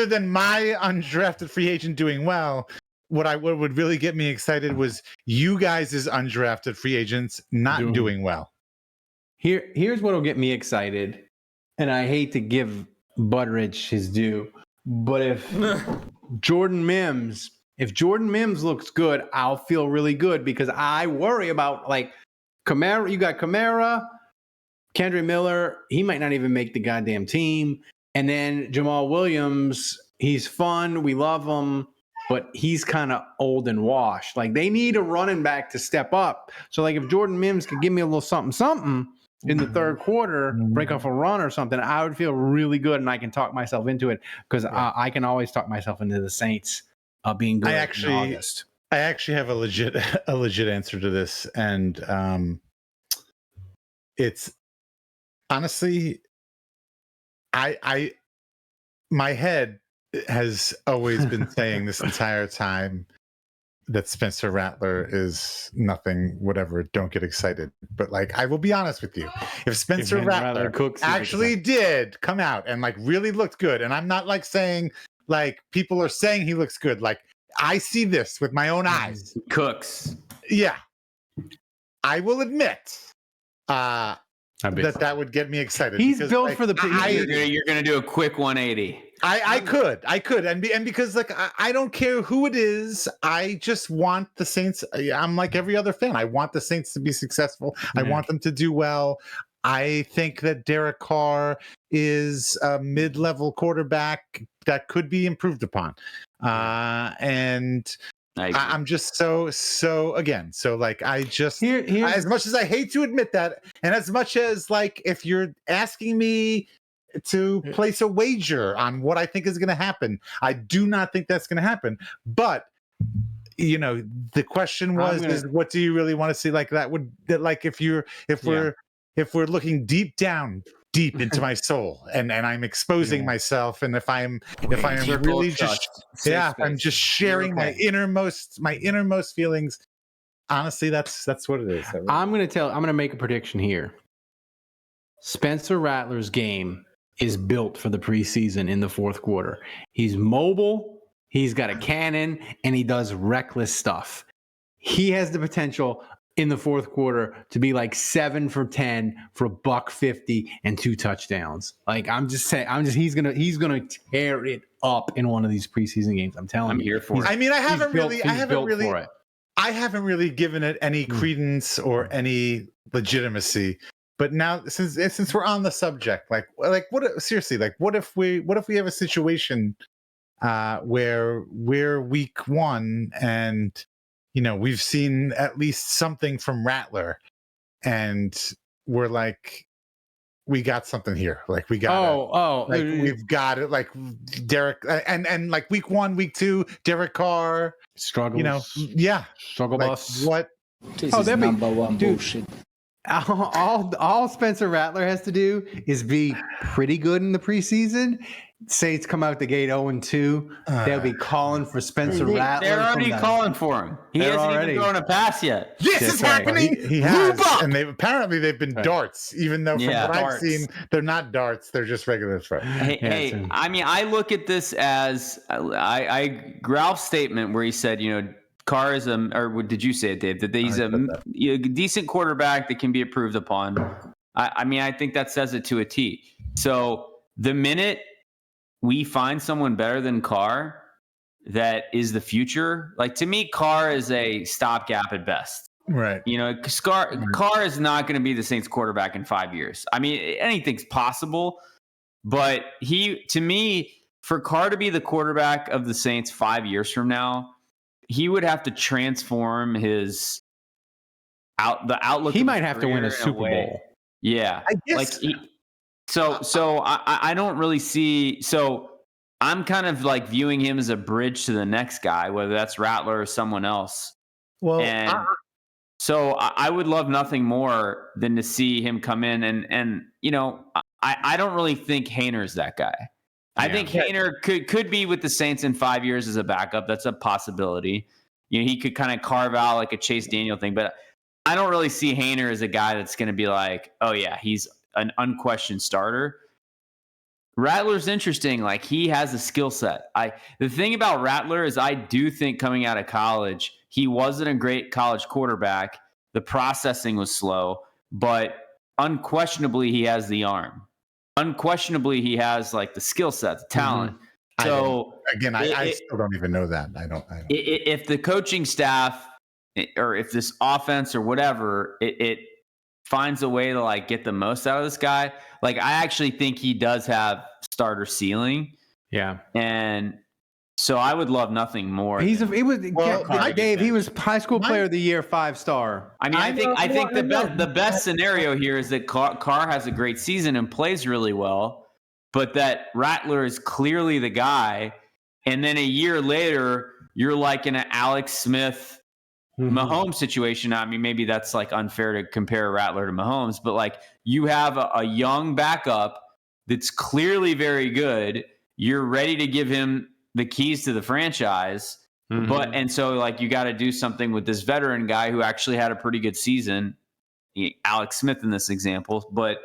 than my undrafted free agent doing well. What would really get me excited was you guys' undrafted free agents not doing well. Here's what'll get me excited, and I hate to give Butteridge his due, but if Jordan Mims looks good, I'll feel really good because I worry about like Kamara. You got Kamara, Kendre Miller. He might not even make the goddamn team, and then Jamal Williams. He's fun. We love him. But he's kind of old and washed. Like they need a running back to step up. So like if Jordan Mims could give me a little something in the third quarter, break off a run or something, I would feel really good and I can talk myself into it because I can always talk myself into the Saints being good in August. I actually have a legit answer to this, and it's honestly, my head has always been saying this entire time that Spencer Rattler is nothing, whatever, don't get excited. But like, I will be honest with you. If Spencer Rattler actually did come out and like really looked good, and I'm not like saying like people are saying he looks good, like I see this with my own eyes. Cooks. Yeah. I will admit that would get me excited. He's built for the you're going to do a quick 180. I could. And because like, I don't care who it is. I just want the Saints. I'm like every other fan. I want the Saints to be successful. I want them to do well. I think that Derek Carr is a mid-level quarterback that could be improved upon. And I'm just so again. So like, I just, as much as I hate to admit that, and as much as like, if you're asking me to place a wager on what I think is going to happen, I do not think that's going to happen. But the question was, is what do you really want to see? Like that would, like if we're if we're looking deep into my soul, and I'm exposing myself, and if I am really just I'm just sharing my innermost feelings. Honestly, that's what it is. I'm gonna make a prediction here. Spencer Rattler's game is built for the preseason in the fourth quarter. He's mobile, he's got a cannon, and he does reckless stuff. He has the potential in the fourth quarter to be like 7 for 10 for $150 and 2 touchdowns. Like he's gonna tear it up in one of these preseason games. I'm telling you. I'm here for it. I mean, I haven't really given it any credence or any legitimacy. But now, since we're on the subject, like what? Seriously, like what if we have a situation where we're week 1 and we've seen at least something from Rattler, and we're like, we got something here. Like we got we've got it. Like Derek and like week 1, week 2, Derek Carr struggles. Struggle like, bus. What? This is number one bullshit. All Spencer Rattler has to do is be pretty good in the preseason. Saints come out the gate 0-2. They'll be calling for Spencer Rattler. They're already calling for him. He hasn't even thrown a pass yet. This is happening. He has, and they've been darts. Even though from what I've seen, they're not darts. They're just regular throws. Hey, I mean, I look at this as Ralph's statement where he said, Carr is or did you say it, Dave? That he's a decent quarterback that can be improved upon. I mean, I think that says it to a T. So the minute we find someone better than Carr that is the future, like to me, Carr is a stopgap at best. Right. Carr is not going to be the Saints quarterback in 5 years. I mean, anything's possible, but to me, for Carr to be the quarterback of the Saints 5 years from now, he would have to transform the outlook. He might have to win a Super Bowl. Yeah, I guess. I don't really see. So I'm kind of like viewing him as a bridge to the next guy, whether that's Rattler or someone else. Well, so I would love nothing more than to see him come in and I don't really think Haener's that guy. I think Haener could be with the Saints in 5 years as a backup. That's a possibility. He could kind of carve out like a Chase Daniel thing, but I don't really see Haener as a guy that's going to be like, oh yeah, he's an unquestioned starter. Rattler's interesting. Like he has a skill set. The thing about Rattler is I do think coming out of college, he wasn't a great college quarterback. The processing was slow, but unquestionably he has the arm. Unquestionably, he has like the skill set, the talent. Mm-hmm. So I still don't even know that. I don't. If the coaching staff or if this offense or whatever, it finds a way to like get the most out of this guy, like I actually think he does have starter ceiling. Yeah, and so I would love nothing more. Dave. He was high school player of the year, 5-star. I mean, I think the best scenario here is that Carr has a great season and plays really well, but that Rattler is clearly the guy. And then a year later, you're like in an Alex Smith Mahomes situation. I mean, maybe that's like unfair to compare Rattler to Mahomes, but like you have a young backup that's clearly very good. You're ready to give him the keys to the franchise. And so like you got to do something with this veteran guy who actually had a pretty good season, Alex Smith in this example, but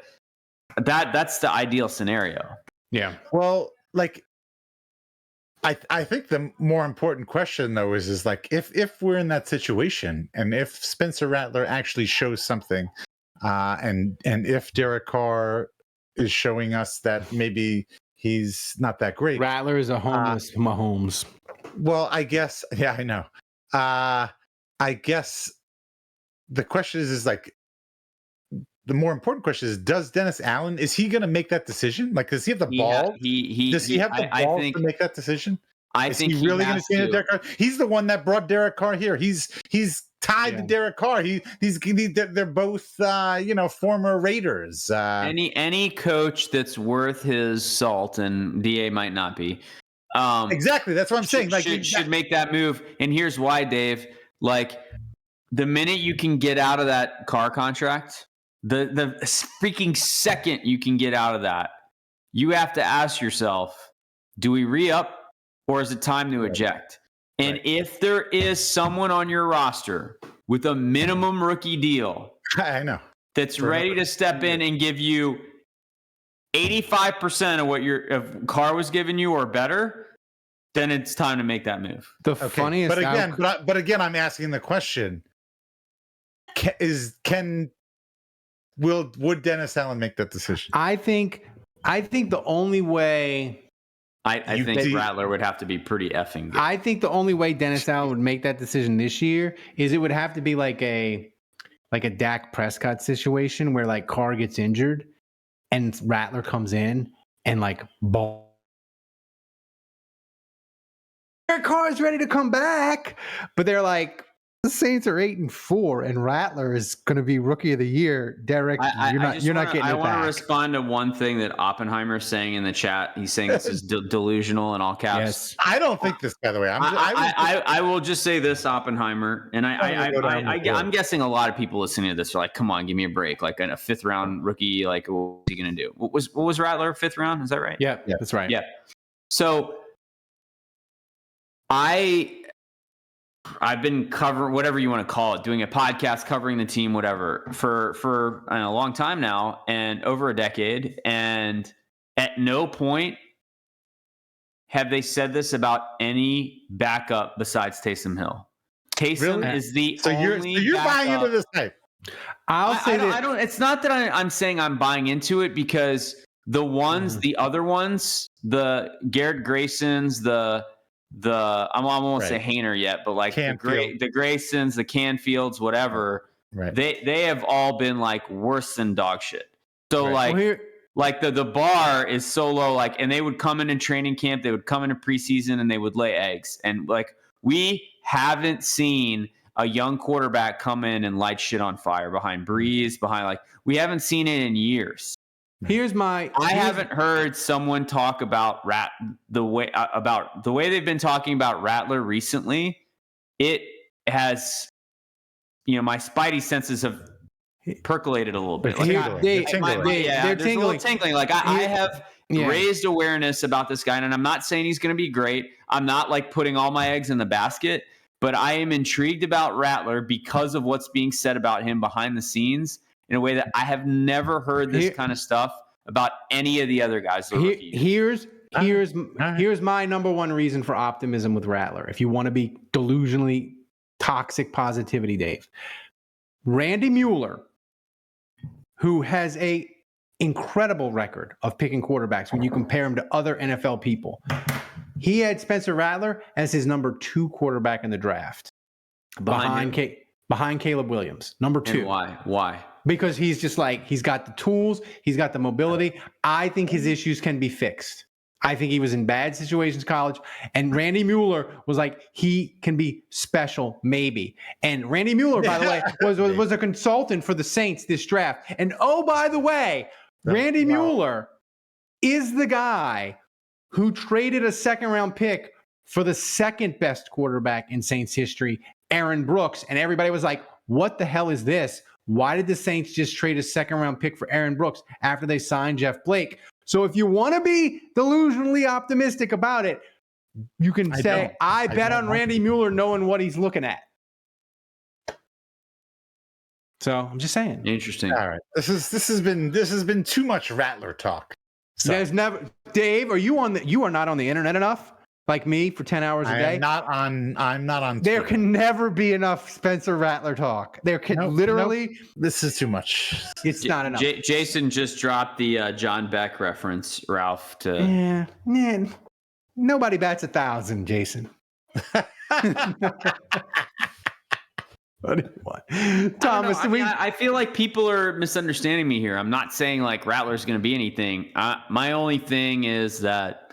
that's the ideal scenario. Yeah. Well, like I think the more important question though is like if we're in that situation and if Spencer Rattler actually shows something, and if Derek Carr is showing us that maybe he's not that great. Rattler is a homeless Mahomes. Well, I guess, yeah, I know. I guess the question is like, the more important question is, does Dennis Allen, is he going to make that decision? Like, does he have the ball? Does he have the ball to make that decision? I think he really going to change Derek Carr? He's the one that brought Derek Carr here. He's tied to Derek Carr. They're both former Raiders. Any coach that's worth his salt, and DA might not be. Exactly, that's what I'm saying. Like should make that move, and here's why, Dave. Like the minute you can get out of that Carr contract, the freaking second you can get out of that, you have to ask yourself, do we re-up or is it time to eject? And if there is someone on your roster with a minimum rookie deal, I know, that's ready to step in and give you 85% of what your Carr was giving you or better, then it's time to make that move. The funniest, but again, I'm asking the question: would Dennis Allen make that decision? I think the only way. I think Rattler would have to be pretty effing good. I think the only way Dennis Allen would make that decision this year is it would have to be like a Dak Prescott situation where like Carr gets injured and Rattler comes in and like ball. Carr's ready to come back, but they're like, the Saints are 8-4, and Rattler is going to be Rookie of the Year. Derek, you're not getting it back. I want to respond to one thing that Oppenheimer is saying in the chat. He's saying this is delusional in all caps. Yes. I don't think this, by the way. I will just say this, Oppenheimer, and I'm guessing a lot of people listening to this are like, "Come on, give me a break!" Like a 5th round rookie, like what's he going to do? What was Rattler 5th round? Is that right? Yeah, that's right. Yeah. So I've been covering whatever you want to call it, doing a podcast covering the team, whatever, for I don't know, a long time now and over a decade. And at no point have they said this about any backup besides Taysom Hill. Taysom is the only. So you're buying into this hype. I don't. It's not that I'm saying I'm buying into it because the other ones, the Garrett Graysons, I won't say Haener yet, but like the Graysons, the Canfields, whatever, they have all been like worse than dog shit. So like the bar is so low, like, and they would come in training camp, they would come into preseason and they would lay eggs. And like, we haven't seen a young quarterback come in and light shit on fire behind Breeze, we haven't seen it in years. I haven't heard someone talk about the way they've been talking about Rattler recently. It has, my spidey senses have percolated a little bit. They're tingling. Like I have raised awareness about this guy, and I'm not saying he's going to be great. I'm not like putting all my eggs in the basket, but I am intrigued about Rattler because of what's being said about him behind the scenes, in a way that I have never heard this kind of stuff about any of the other guys. Here's my number one reason for optimism with Rattler. If you want to be delusionally toxic positivity, Dave, Randy Mueller, who has a incredible record of picking quarterbacks when you compare him to other NFL people, he had Spencer Rattler as his number 2 quarterback in the draft, behind Caleb Williams, number 2. And why? Because he's just like, he's got the tools, he's got the mobility. I think his issues can be fixed. I think he was in bad situations in college. And Randy Mueller was like, he can be special, maybe. And Randy Mueller, by the way, was a consultant for the Saints this draft. And oh, by the way, Randy Mueller is the guy who traded a 2nd-round pick for the 2nd best quarterback in Saints history, Aaron Brooks. And everybody was like, what the hell is this? Why did the Saints just trade a 2nd-round pick for Aaron Brooks after they signed Jeff Blake? So if you want to be delusionally optimistic about it, you can say, I bet on Randy Mueller knowing what he's looking at. So I'm just saying. Interesting. All right. This has been too much Rattler talk. So. There's never, Dave, you are not on the internet enough? Like me for 10 hours a day? I'm not on There Twitter. can never be enough Spencer Rattler talk. There can literally. This is too much. It's not enough. Jason just dropped the John Beck reference, Ralph. Yeah. Nobody bats 1,000, Jason. Thomas, I feel like people are misunderstanding me here. I'm not saying like Rattler's going to be anything. My only thing is that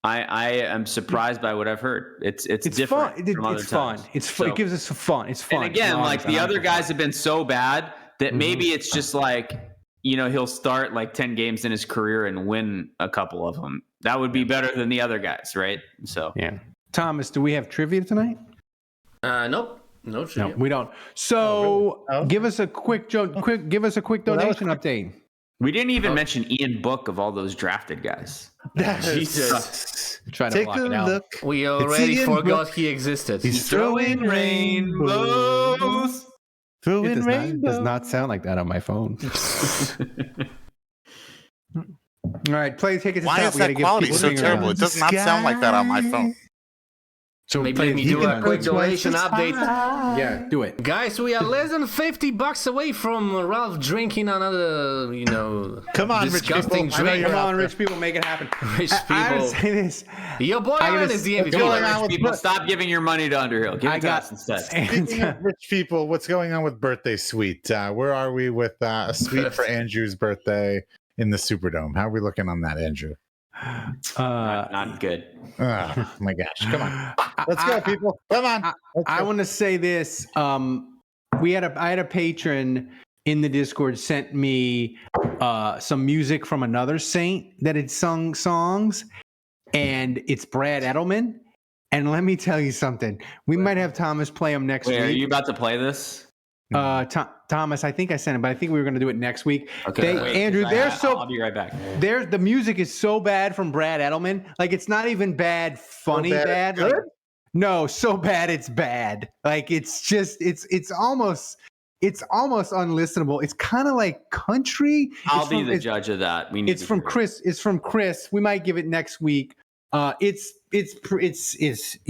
I am surprised by what I've heard. It's different. It's fun. It gives us fun. It's fun. And again, like the other guys have been so bad that maybe it's just like, he'll start like 10 games in his career and win a couple of them. That would be better than the other guys, right? So yeah. Thomas, do we have trivia tonight? Nope. No trivia. No, we don't. So give us a quick donation update. We didn't even mention Ian Book of all those drafted guys. Jesus. Try to Take block a it out. look. We already Ian forgot Book. he existed. He's throwing rainbows. Throwing It does not sound like that on my phone. All right, play. Take it to Why top. is We gotta that give quality people so finger terrible? guns. It does not sound like that on my phone. So Maybe play let me the do a guns. quick donation update. Yeah, do it. Guys, we are less than $50 away from Ralph drinking another, Come on, rich disgusting people. I know drink. you're Come out on, there. rich people, make it happen. Rich I gotta people. say this. Your boy I gotta Aaron is the say- MVP. Going Rich on with people, Brett. stop giving your money to Underhill. Give it to us instead. Speaking of rich people, what's going on with birthday suite? Where are we with a suite for Andrew's birthday in the Superdome? How are we looking on that, Andrew? Not good. Oh my gosh! Come on, let's go, people. Come on. I want to say this. I had a patron in the Discord sent me some music from another saint that had sung songs, and it's Brad Edelman. And let me tell you something. We might have Thomas play them next week. Are you about to play this? Thomas, I think I sent it, but I think we were going to do it next week. Okay, Andrew, I'll be right back. The music is so bad from Brad Edelman. Like, it's not even bad, funny bad. Good? Like, no, so bad it's bad. Like, it's just it's almost unlistenable. It's kind of like country. I'll be the judge of that. It's from Chris. It's from Chris. We might give it next week. It's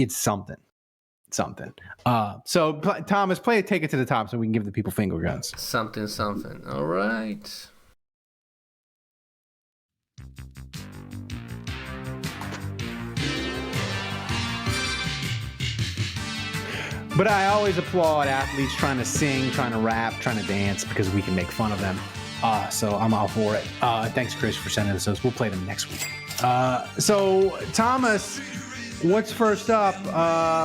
something. So Thomas, take it to the top so we can give the people finger guns. Something. All right. But I always applaud athletes trying to sing, trying to rap, trying to dance because we can make fun of them. So I'm all for it. Thanks, Chris, for sending this to us. We'll play them next week. So Thomas, what's first up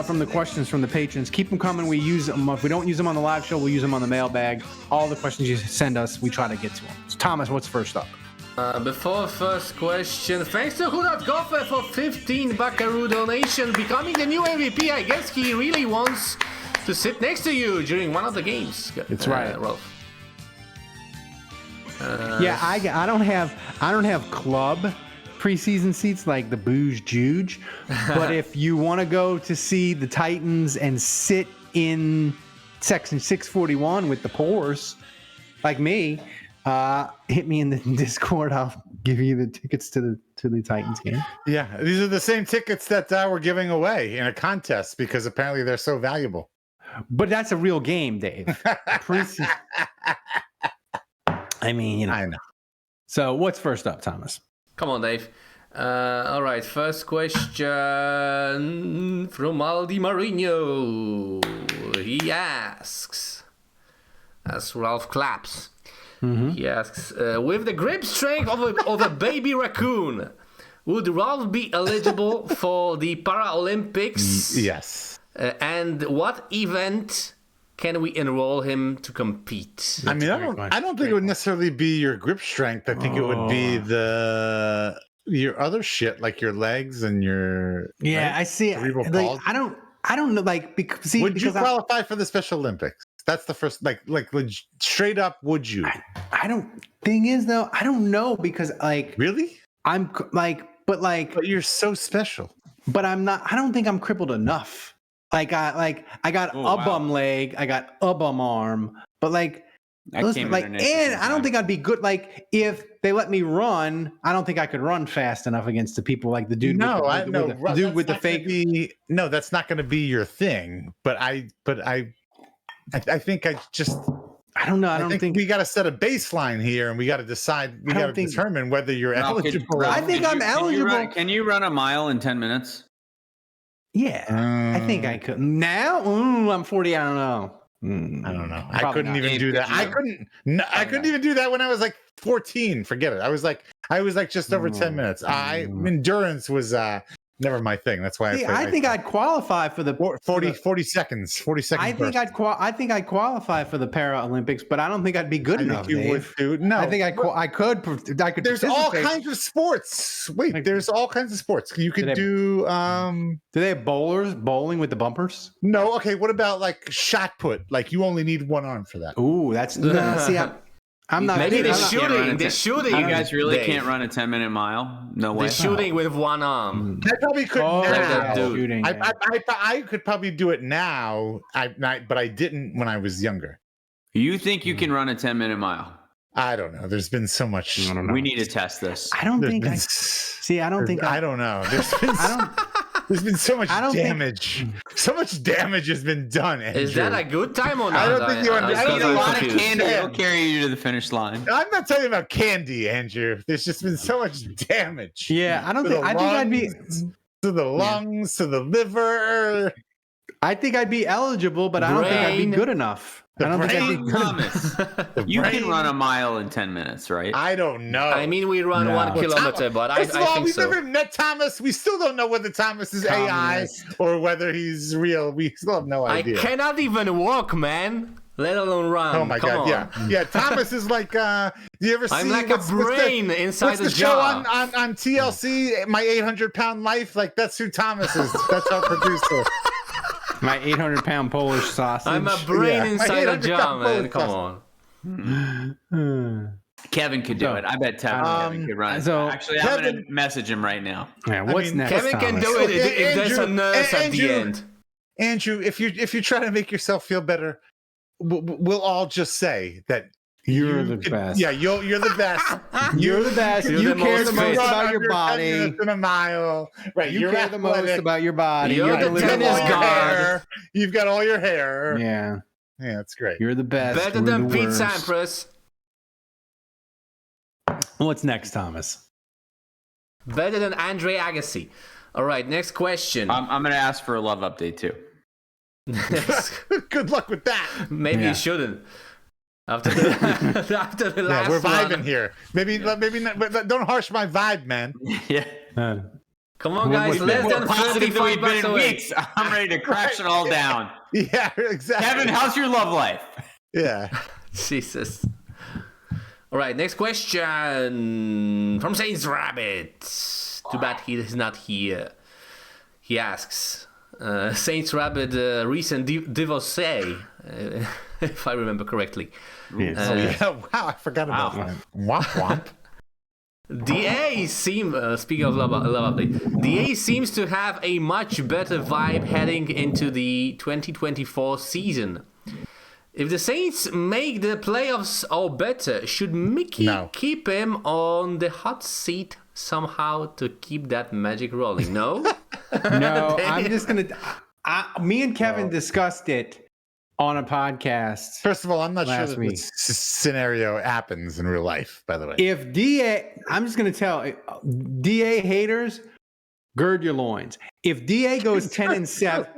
from the questions from the patrons? Keep them coming. We use them. If we don't use them on the live show, we'll use them on the mailbag. All the questions you send us, we try to get to them. So Thomas, what's first up? Before first question, thanks to Who.Goffer for 15 Buckaroo donation. Becoming the new MVP, I guess he really wants to sit next to you during one of the games. That's right, Rolf. Yeah, I don't have club preseason seats like the Booge Juge, but if you want to go to see the Titans and sit in section 641 with the Poors, like me, hit me in the Discord. I'll give you the tickets to the Titans game. Yeah, these are the same tickets that we're giving away in a contest because apparently they're so valuable. But that's a real game, Dave. I mean, I know. So what's first up, Thomas? Come on, Dave. All right, first question from Aldi Marino. He asks, as Ralph claps, he asks, with the grip strength of a baby raccoon, would Ralph be eligible for the Paralympics? Yes. And what event can we enroll him to compete? I mean, I don't think it would necessarily be your grip strength. I think it would be your other shit, like your legs and your I see. Like, I don't know. Like, because you qualify for the Special Olympics? That's the first. Like straight up, would you? I don't. Thing is, though, I don't know because really, I'm like, but you're so special. But I'm not. I don't think I'm crippled enough. I got bum leg, I got a bum arm, but I don't think I'd be good. Like, if they let me run, I don't think I could run fast enough against the people like the dude. The dude with the fake. No, that's not going to be your thing. But I think I don't know. I don't think we got to set a baseline here, and we got to decide. We got to determine whether you're eligible. I think I'm eligible. Can you run a mile in 10 minutes? Yeah, I think I could. Now I'm 40. I don't know. I don't know. I couldn't even do that. I couldn't even do that when I was like 14. Forget it. I was like just over 10 minutes. Endurance was Never my thing. That's why I think I'd qualify for the 40 seconds. 40 seconds. I think I'd qualify for the Paralympics, but I don't think I'd be good enough. You would, dude. No, I think I could. There's all kinds of sports. Wait, there's all kinds of sports. You could do. Do they have bowling with the bumpers? No. Okay. What about like shot put? Like you only need one arm for that. Ooh, that's see. I'm not. Maybe they're shooting. You guys really can't run a 10-minute mile. No way. They're shooting with one arm. I probably could now. Shooting, I could probably do it now. But I didn't when I was younger. You think you can run a 10-minute mile? I don't know. There's been so much. We need to test this. I don't think. I don't know. There's been so much damage. So much damage has been done. Andrew. Is that a good time or not? I don't think you understand. A lot of candy will carry you to the finish line. I'm not talking about candy, Andrew. There's just been so much damage. Yeah, I don't think. I think I'd be to the lungs, to the liver. I think I'd be eligible, but I don't think I'd be good enough. I don't think I'd be good enough. You can run a mile in 10 minutes, right? I don't know. I mean, we run 1 kilometer, but I think so. We've never met Thomas. We still don't know whether Thomas is AI or whether he's real. We still have no idea. I cannot even walk, man. Let alone run. Oh my God! Yeah. Thomas is like. Do you ever see? I'm like a brain inside the show on TLC? My 800-pound life. Like that's who Thomas is. That's our producer. My 800-pound Polish sausage. I'm a brain inside a jar, man. Come on. Kevin could do it. I bet Kevin could run it. Actually, I'm going to message him right now. Yeah, what's next? Kevin can do it if there's a nurse at the end. Andrew, if you try to make yourself feel better, we'll all just say that you're the best. Yeah, you're the best. You're the best. You care the most about your body. In a mile, right? You care the most about your body. You're the tennis guard. You've got all your hair. Yeah, that's great. You're the best. Better than Pete Sampras. What's next, Thomas? Better than Andre Agassi. All right, next question. I'm going to ask for a love update too. Good luck with that. Maybe you shouldn't. After the last we're vibing here. Maybe not, but don't harsh my vibe, man. Yeah. Come on, guys. Less than 45 bucks away. Weeks. I'm ready to crash it all down. Yeah, exactly. Kevin, how's your love life? Yeah. Jesus. All right, next question from Saints Rabbit. Too bad he is not here. He asks, Saints Rabbit recent divorcee, if I remember correctly. Yes. Wow, I forgot about that. Womp womp. DA speaking of love update, DA seems to have a much better vibe heading into the 2024 season. If the Saints make the playoffs or better, should Mickey keep him on the hot seat somehow to keep that magic rolling? No? No, I'm just going to... Me and Kevin discussed it on a podcast. First of all, I'm not sure that this scenario happens in real life, by the way. If DA... I'm just going to tell DA haters, gird your loins. If DA goes 10-7...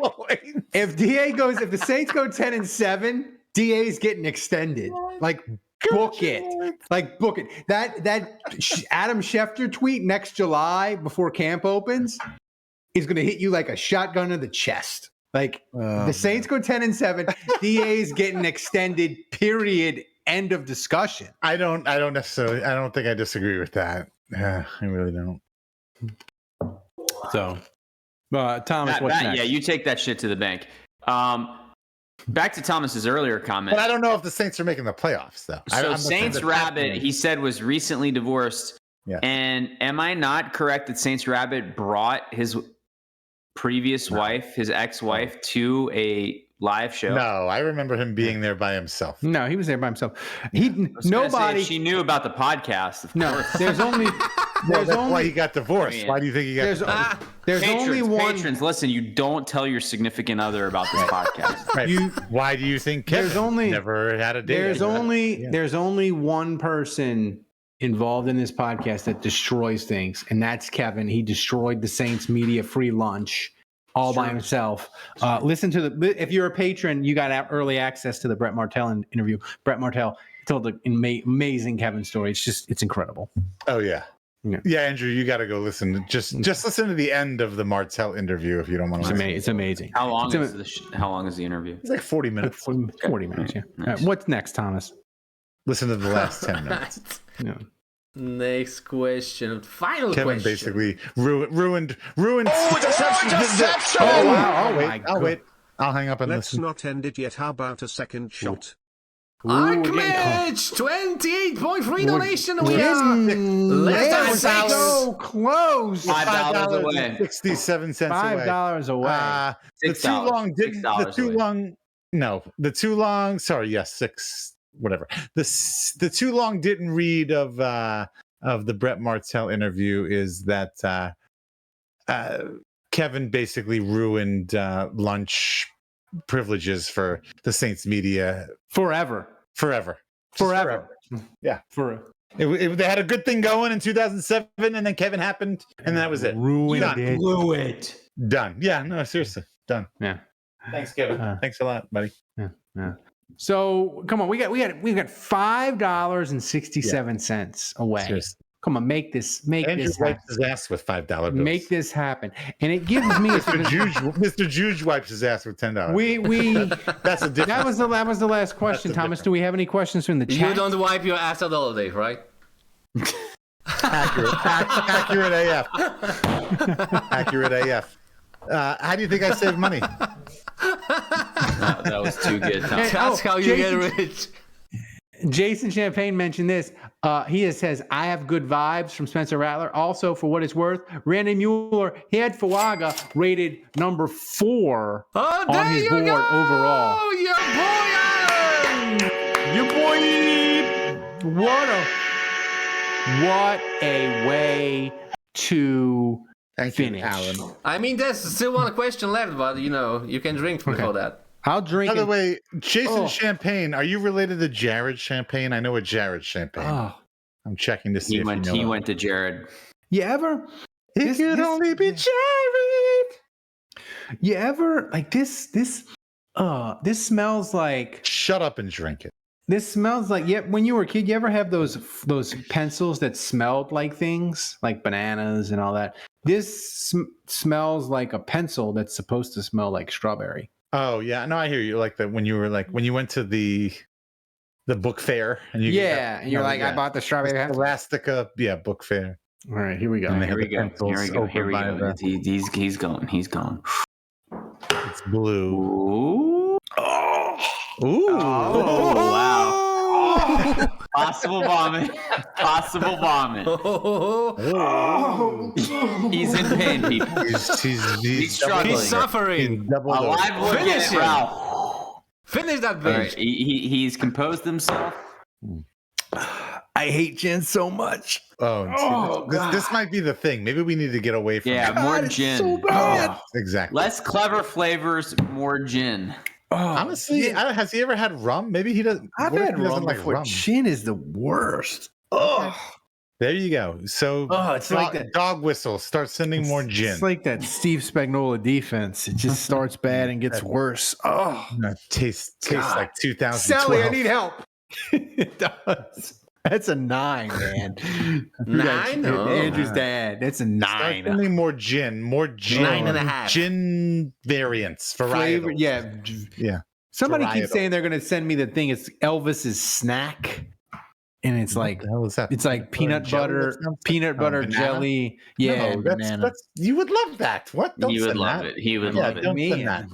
if the Saints go 10-7... DA's getting extended. Like book it. That Adam Schefter tweet next July before camp opens is going to hit you like a shotgun to the chest. Like the Saints go 10-7, DA's getting extended. Period. End of discussion. I don't think I disagree with that. Yeah, I really don't. So, Thomas, what's next? Yeah, you take that shit to the bank. Back to Thomas's earlier comment. But I don't know if the Saints are making the playoffs, though. So Saints Rabbit, he said, was recently divorced. Yeah. And am I not correct that Saints Rabbit brought his previous wife, his ex-wife, to a live show? No, I remember him being there by himself. No, he was there by himself. She knew about the podcast. Of course. There's only... That's why he got divorced. Why do you think he got divorced? There's only one. Patrons, listen, you don't tell your significant other about this podcast. Right. Why do you think Kevin never had a date? There's only one person involved in this podcast that destroys things, and that's Kevin. He destroyed the Saints media free lunch all by himself. Listen to if you're a patron, you got early access to the Brett Martell interview. Brett Martell told an amazing Kevin story. It's incredible. Oh yeah. Yeah, Andrew, you got to go listen. Just listen to the end of the Martell interview if you don't want to. It's amazing. How long is the interview? It's like 40 minutes. 40 minutes. Yeah. Nice. What's next, Thomas? Listen to the last 10 minutes. Yeah. Next question. Final Kevin question. basically ruined. Oh, deception! Oh, wow. I'll wait. I'll hang up and Let's listen. not end it yet. How about a second shot? Archmage, 28.3 donation. We That are was so close. $5 away. 67 cents away. $5 away. The too long. Sorry, yes, 6. Whatever. The too long didn't read of the Brett Martell interview is that Kevin basically ruined lunch privileges for the Saints media Forever. Yeah. They had a good thing going in 2007, and then Kevin happened, and that was it. Blew it. Done. Yeah. No, seriously, done. Yeah. Thanks, Kevin. Thanks a lot, buddy. Yeah. So come on, we got $5.67 away. Seriously. Come on, make this Andrew happen. wipes his ass with $5 bills. Make this happen, and it gives me Mr. Juge wipes his ass with $10. We That's a difference. that was the last question, Thomas. Do we have any questions from the chat? You don't wipe your ass at all, Dave, right? Accurate AF. Accurate AF. How do you think I save money? That was too good, Tom. That's how you get rich. Jason Champagne mentioned this. He says, I have good vibes from Spencer Rattler. Also, for what it's worth, Randy Mueller, he had Fuaga rated number 4 on his board overall. Oh, your boy Allen! Your boy! What a way to finish. Alan. I mean, there's still one question left, but you can drink before that. I'll drink. By the way, Jason Champagne, are you related to Jared Champagne? I know a Jared Champagne. Oh. I'm checking to see if He went to Jared. You ever? It could only be Jared. You ever like this? This smells like. Shut up and drink it. This smells like when you were a kid. You ever have those pencils that smelled like things, like bananas and all that? This smells like a pencil that's supposed to smell like strawberry. Oh yeah, no, I hear you. Like when you went to the book fair and you're like, I bought the strawberry Elastica, book fair. All right, here we go. Here we go. He's going. It's blue. Ooh. Ooh. Oh, wow. Possible vomit. He's in pain, people. He's struggling. He's suffering. Alive, look at it, Ralph. Finish that bitch. Right. He's composed himself. I hate gin so much. This might be the thing. Maybe we need to get away from it. More gin. So bad. Exactly. Less clever flavors, more gin. Honestly, has he ever had rum? Maybe he doesn't. I've had rum before. Rum? Gin is the worst. Oh, there you go. So, it's like that dog whistle. Start sending more gin. It's like that Steve Spagnuolo defense. It just starts bad and gets worse. Oh, no, tastes like 2012. Sally, I need help. It does. That's a 9, man. 9? Andrew's dad. That's a 9. Start sending more gin. 9.5. Gin variants. Flavor. Yeah. Somebody Varietal. keeps saying they're going to send me the thing. It's Elvis's snack. And it's like, it's like peanut butter jelly. Yeah, no, that's you would love that. What? Don't he would send love that. it. He would love it. Don't send that.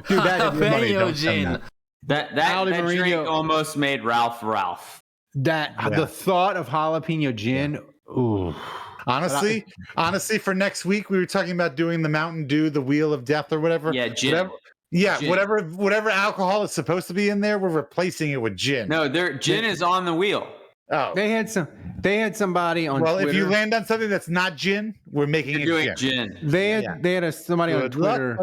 Dude, that money. Don't send that. That drink almost made Ralph. The thought of jalapeno gin. Ooh. Honestly, for next week, we were talking about doing the Mountain Dew, the Wheel of Death, or whatever. Yeah, gin. Gin. Whatever alcohol is supposed to be in there, we're replacing it with gin. No, gin is on the wheel. Oh, they had somebody on. Well, Twitter. if you land on something that's not gin, we're making it gin. They had somebody on Twitter.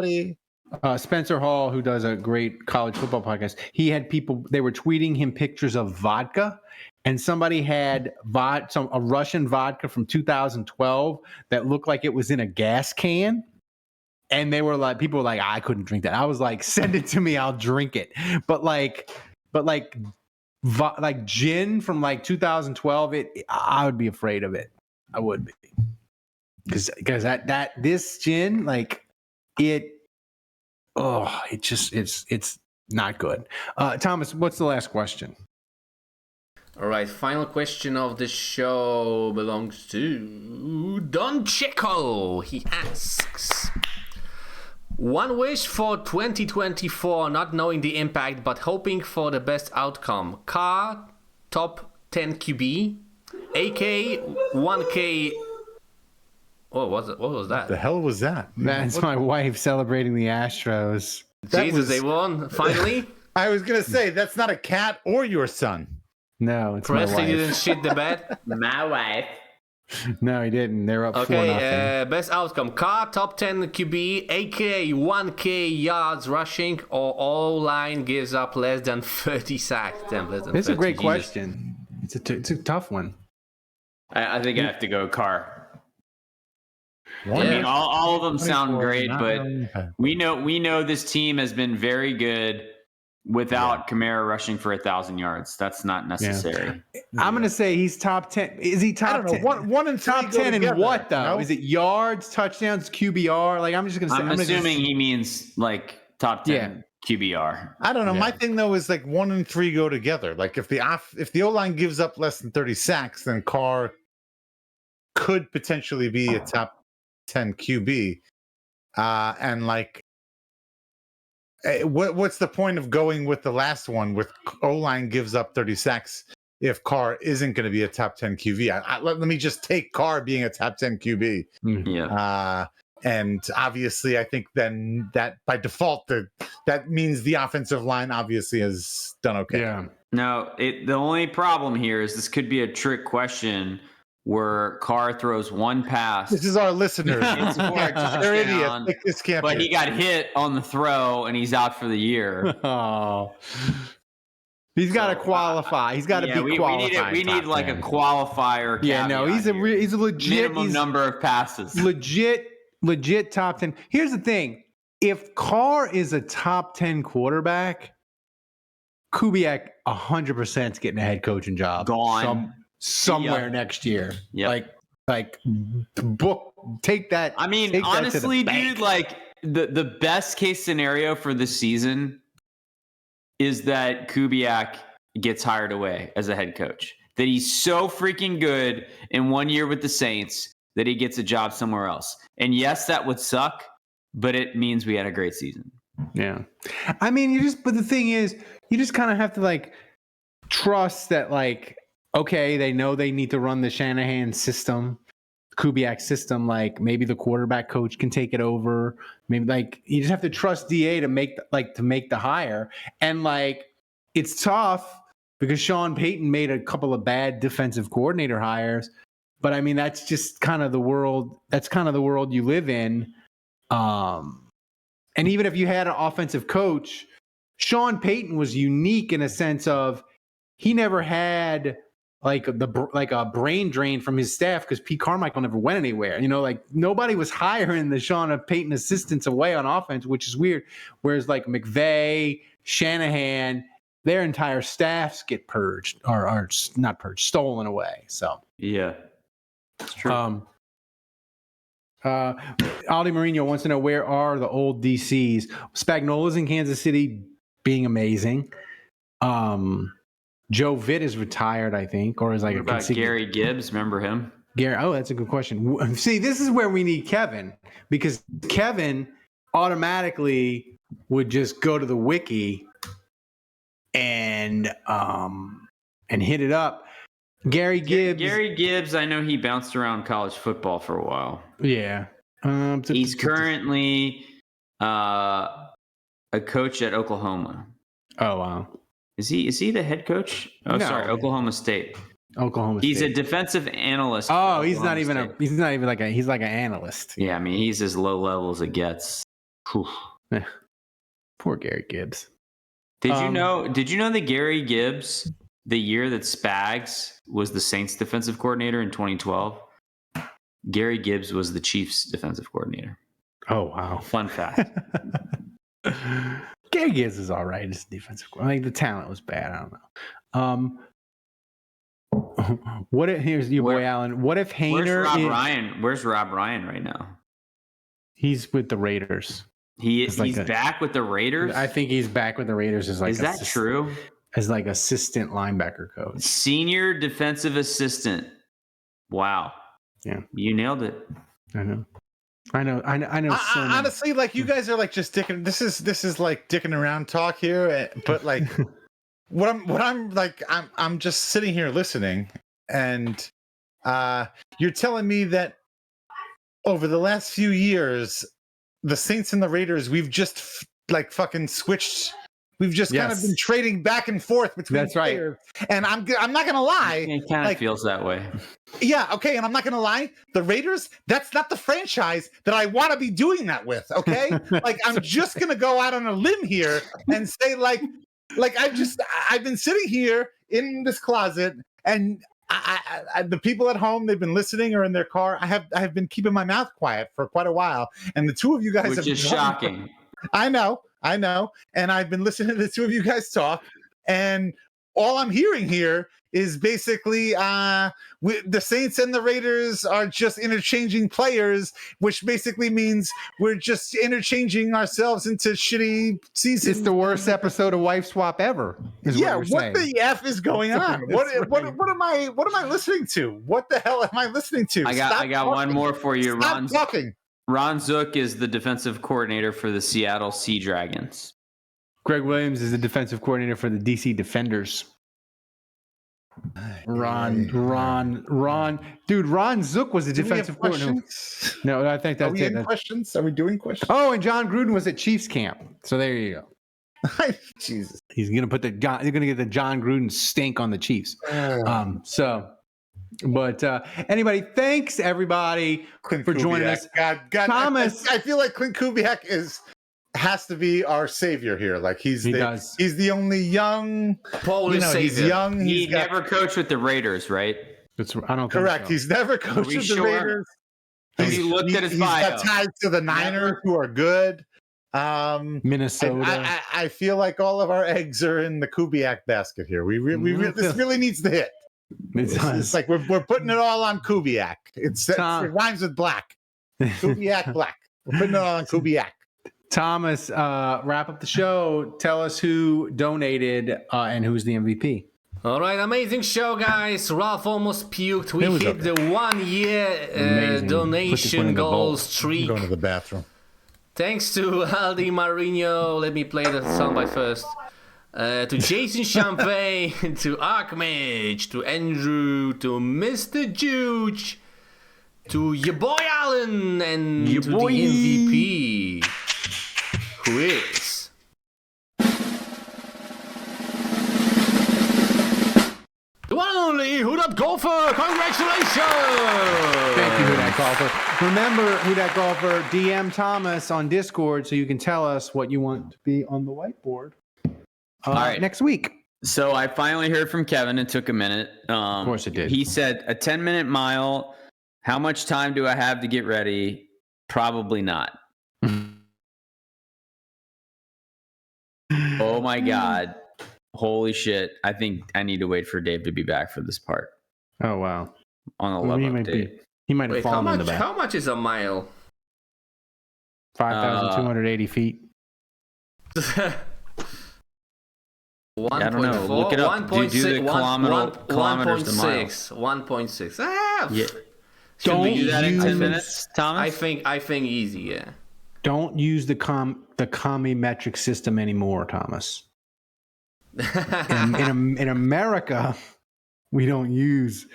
Luck, Spencer Hall, who does a great college football podcast, he had people. They were tweeting him pictures of vodka, and somebody had a Russian vodka from 2012 that looked like it was in a gas can. And they were like, people were like, I couldn't drink that. I was like, send it to me, I'll drink it. But like gin from like 2012, I would be afraid of it. I would be. Because this gin, like it's not good. Thomas, what's the last question? All right, final question of the show belongs to Don Checo. He asks, one wish for 2024, not knowing the impact, but hoping for the best outcome. Car, top 10 QB, AK, 1K. What was it? What was that? The hell was that? That's my wife celebrating the Astros. Jesus, they won, finally? I was going to say, that's not a cat or your son. No, it's Presley my wife. didn't shit the bed. My wife. No, he didn't. They're up 4-0. Best outcome. Car, top 10 QB, AK, 1K yards rushing, or all line gives up less than 30 sacks. Damn, less than It's 30. a great Jesus. question. It's a tough one. I think I have to go Carr. Yeah. I mean, all of them sound great, but we know this team has been very good without Kamara rushing for 1,000 yards. That's not necessary. Yeah. I'm gonna say he's top 10. Is he top 10? One and top 10 in what though? No? Is it yards, touchdowns, QBR? Like I'm just gonna say. I'm assuming he means like top 10 QBR. I don't know. My thing though is like 1 and 3 go together. Like if the O-line gives up less than 30 sacks, then Carr could potentially be a top 10 QB. And like, what's the point of going with the last one with O-line gives up 30 sacks if Carr isn't going to be a top 10 QB? Let me just take Carr being a top 10 QB. Yeah. And obviously, I think then that by default, that means the offensive line obviously has done okay. Yeah. No, the only problem here is this could be a trick question where Carr throws one pass. This is our listeners. They're idiots. Like, this can't but be. He got hit on the throw and he's out for the year. Oh. He's got to qualify. He's got to be qualified. We need like 10. A qualifier. Yeah, no, he's a legit minimum number of passes. Legit top 10. Here's the thing: if Carr is a top 10 quarterback, Kubiak 100% is getting a head coaching job. Gone. Somewhere next year. Yeah. Like book. Take that. I mean, honestly, dude, like the best case scenario for this season is that Kubiak gets hired away as a head coach. That he's so freaking good in 1 year with the Saints that he gets a job somewhere else. And yes, that would suck, but it means we had a great season. Yeah. I mean, but the thing is, you just kind of have to like trust that, like, okay, they know they need to run the Shanahan system, Kubiak system. Like maybe the quarterback coach can take it over. Maybe like you just have to trust DA to make the hire. And like it's tough because Sean Payton made a couple of bad defensive coordinator hires. But I mean, that's just kind of the world. That's kind of the world you live in. And even if you had an offensive coach, Sean Payton was unique in a sense of he never had like a brain drain from his staff because Pete Carmichael never went anywhere. You know, like nobody was hiring the Sean Payton assistants away on offense, which is weird. Whereas like McVay, Shanahan, their entire staffs get purged or not purged, stolen away. So yeah, that's true. Aldi Marino wants to know, where are the old DCs? Spagnola's in Kansas City being amazing. Joe Vitt is retired, I think, or is like what about Gary Gibbs? Remember him? Gary. Oh, that's a good question. See, this is where we need Kevin, because Kevin automatically would just go to the wiki and hit it up. Gary Gibbs. Gary Gibbs, I know he bounced around college football for a while. Yeah. He's currently a coach at Oklahoma. Oh, wow. Is he the head coach? Oh, No. sorry, Oklahoma State. He's a defensive analyst. Oh, he's not even he's like an analyst. Yeah, I mean, he's as low level as it gets. Poor Gary Gibbs. Did you know that Gary Gibbs, the year that Spags was the Saints defensive coordinator in 2012, Gary Gibbs was the Chiefs defensive coordinator. Oh, wow. Fun fact. Gary Gibbs is all right as defensive coordinator. Like the talent was bad. I don't know. What if here's your boy Allen? What if Haener? Where's Rob Ryan right now? He's with the Raiders. He's back with the Raiders. I think he's back with the Raiders. Is that true? As like assistant linebacker coach, senior defensive assistant. Wow. Yeah, you nailed it. I know. Honestly, like you guys are like just dicking. This is like dicking around talk here, but like I'm just sitting here listening, and you're telling me that over the last few years, the Saints and the Raiders, we've just like fucking switched. We've just kind of been trading back and forth between. That's right. Players. And I'm not gonna lie. It kind of feels that way. Yeah. Okay. And I'm not gonna lie. The Raiders. That's not the franchise that I want to be doing that with. Okay. Like I'm just gonna go out on a limb here and say like I've been sitting here in this closet and I the people at home, they've been listening or in their car. I have been keeping my mouth quiet for quite a while, and the two of you guys which is shocking. I know. And I've been listening to the two of you guys talk, and all I'm hearing here is basically the Saints and the Raiders are just interchanging players, which basically means we're just interchanging ourselves into shitty seasons. It's the worst episode of Wife Swap ever. What the F is going on? What am I listening to? What the hell am I listening to? I got one more for you. Stop talking. Ron Zook is the defensive coordinator for the Seattle Sea Dragons. Greg Williams is the defensive coordinator for the DC Defenders. Ron. Dude, Ron Zook was the defensive coordinator. No, I think that's it. Questions? Are we doing questions? Oh, and John Gruden was at Chiefs camp. So there you go. Jesus. He's gonna get the John Gruden stink on the Chiefs. But anybody, thanks everybody for joining us. God, Thomas, I feel like Clint Kubiak has to be our savior here. Like he's the only young Polish savior. He's young. He never coached with the Raiders, right? I don't correct. So. He's never coached with the Raiders. He looked at his bio. He's got ties to the Niners, who are good. Minnesota. I feel like all of our eggs are in the Kubiak basket here. This really needs to hit. It's like we're putting it all on Kubiak. It rhymes with black. Kubiak black. We're putting it all on Kubiak. Thomas, wrap up the show. Tell us who donated and who's the MVP. All right, amazing show, guys. Ralph almost puked. We hit the 1 year donation goal streak. I'm going to the bathroom. Thanks to Aldi Marino. Let me play the soundbite first. To Jason Champagne, to Archmage, to Andrew, to Mr. Juge, to your boy Allen, and to the MVP, who is the one and only Who Dat Golfer. Congratulations! Thank you, Who Dat Golfer. Remember, Who Dat Golfer, DM Thomas on Discord so you can tell us what you want to be on the whiteboard. All right, next week. So I finally heard from Kevin. It took a minute. Of course it did. He said a 10-minute mile. How much time do I have to get ready? Probably not. Oh my God. Holy shit. I think I need to wait for Dave to be back for this part. Oh, wow. On a love update. He might have fallen in the back. How much is a mile? 5,280 feet. I don't know. Look it up. Do the kilometers to miles. 1.6. Yeah. Don't we do that in 10 minutes, Thomas? I think easy, yeah. Don't use the commie metric system anymore, Thomas. in America, we don't use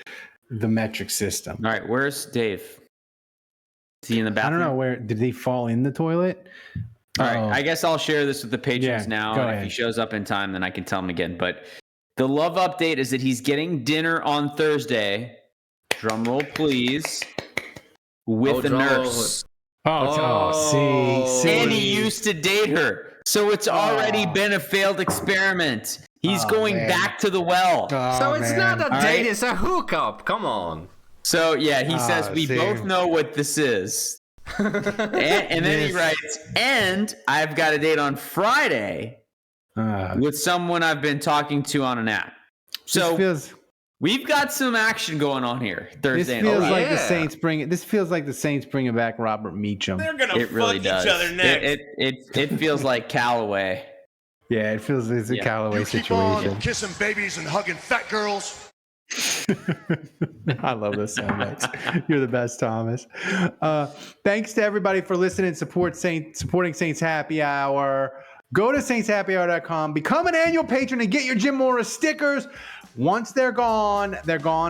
the metric system. All right, where's Dave? Is he in the bathroom? I don't know where. Did he fall in the toilet? All right, I guess I'll share this with the patrons now. And if he shows up in time, then I can tell him again. But the love update is that he's getting dinner on Thursday. Drum roll, please. With a nurse. See. And he used to date her. So it's already been a failed experiment. He's going back to the well. So it's not a date, it's a hookup. Come on. So, yeah, he says we both know what this is. and then he writes, and I've got a date on Friday with someone I've been talking to on an app. So we've got some action going on here Thursday. This feels like the Saints bringing back Robert Meacham. They're gonna It really fuck does. each other next. It feels like Callaway. Yeah, it feels like it's a Callaway situation. Keep on kissing babies and hugging fat girls. I love this so much. You're the best, Thomas. Thanks to everybody for listening and supporting Saints Happy Hour. Go to saintshappyhour.com, become an annual patron, and get your Jim Morris stickers. Once they're gone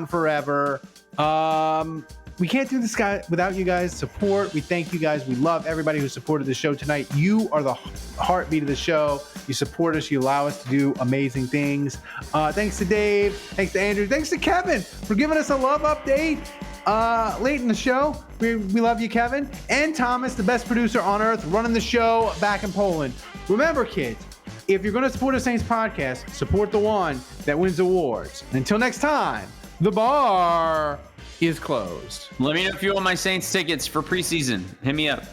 forever. We can't do this without you guys' support. We thank you guys. We love everybody who supported the show tonight. You are the heartbeat of the show. You support us. You allow us to do amazing things. Thanks to Dave. Thanks to Andrew. Thanks to Kevin for giving us a love update late in the show. We love you, Kevin. And Thomas, the best producer on earth, running the show back in Poland. Remember, kids, if you're going to support a Saints podcast, support the one that wins awards. Until next time, the bar is closed. Let me know if you want my Saints tickets for preseason. Hit me up.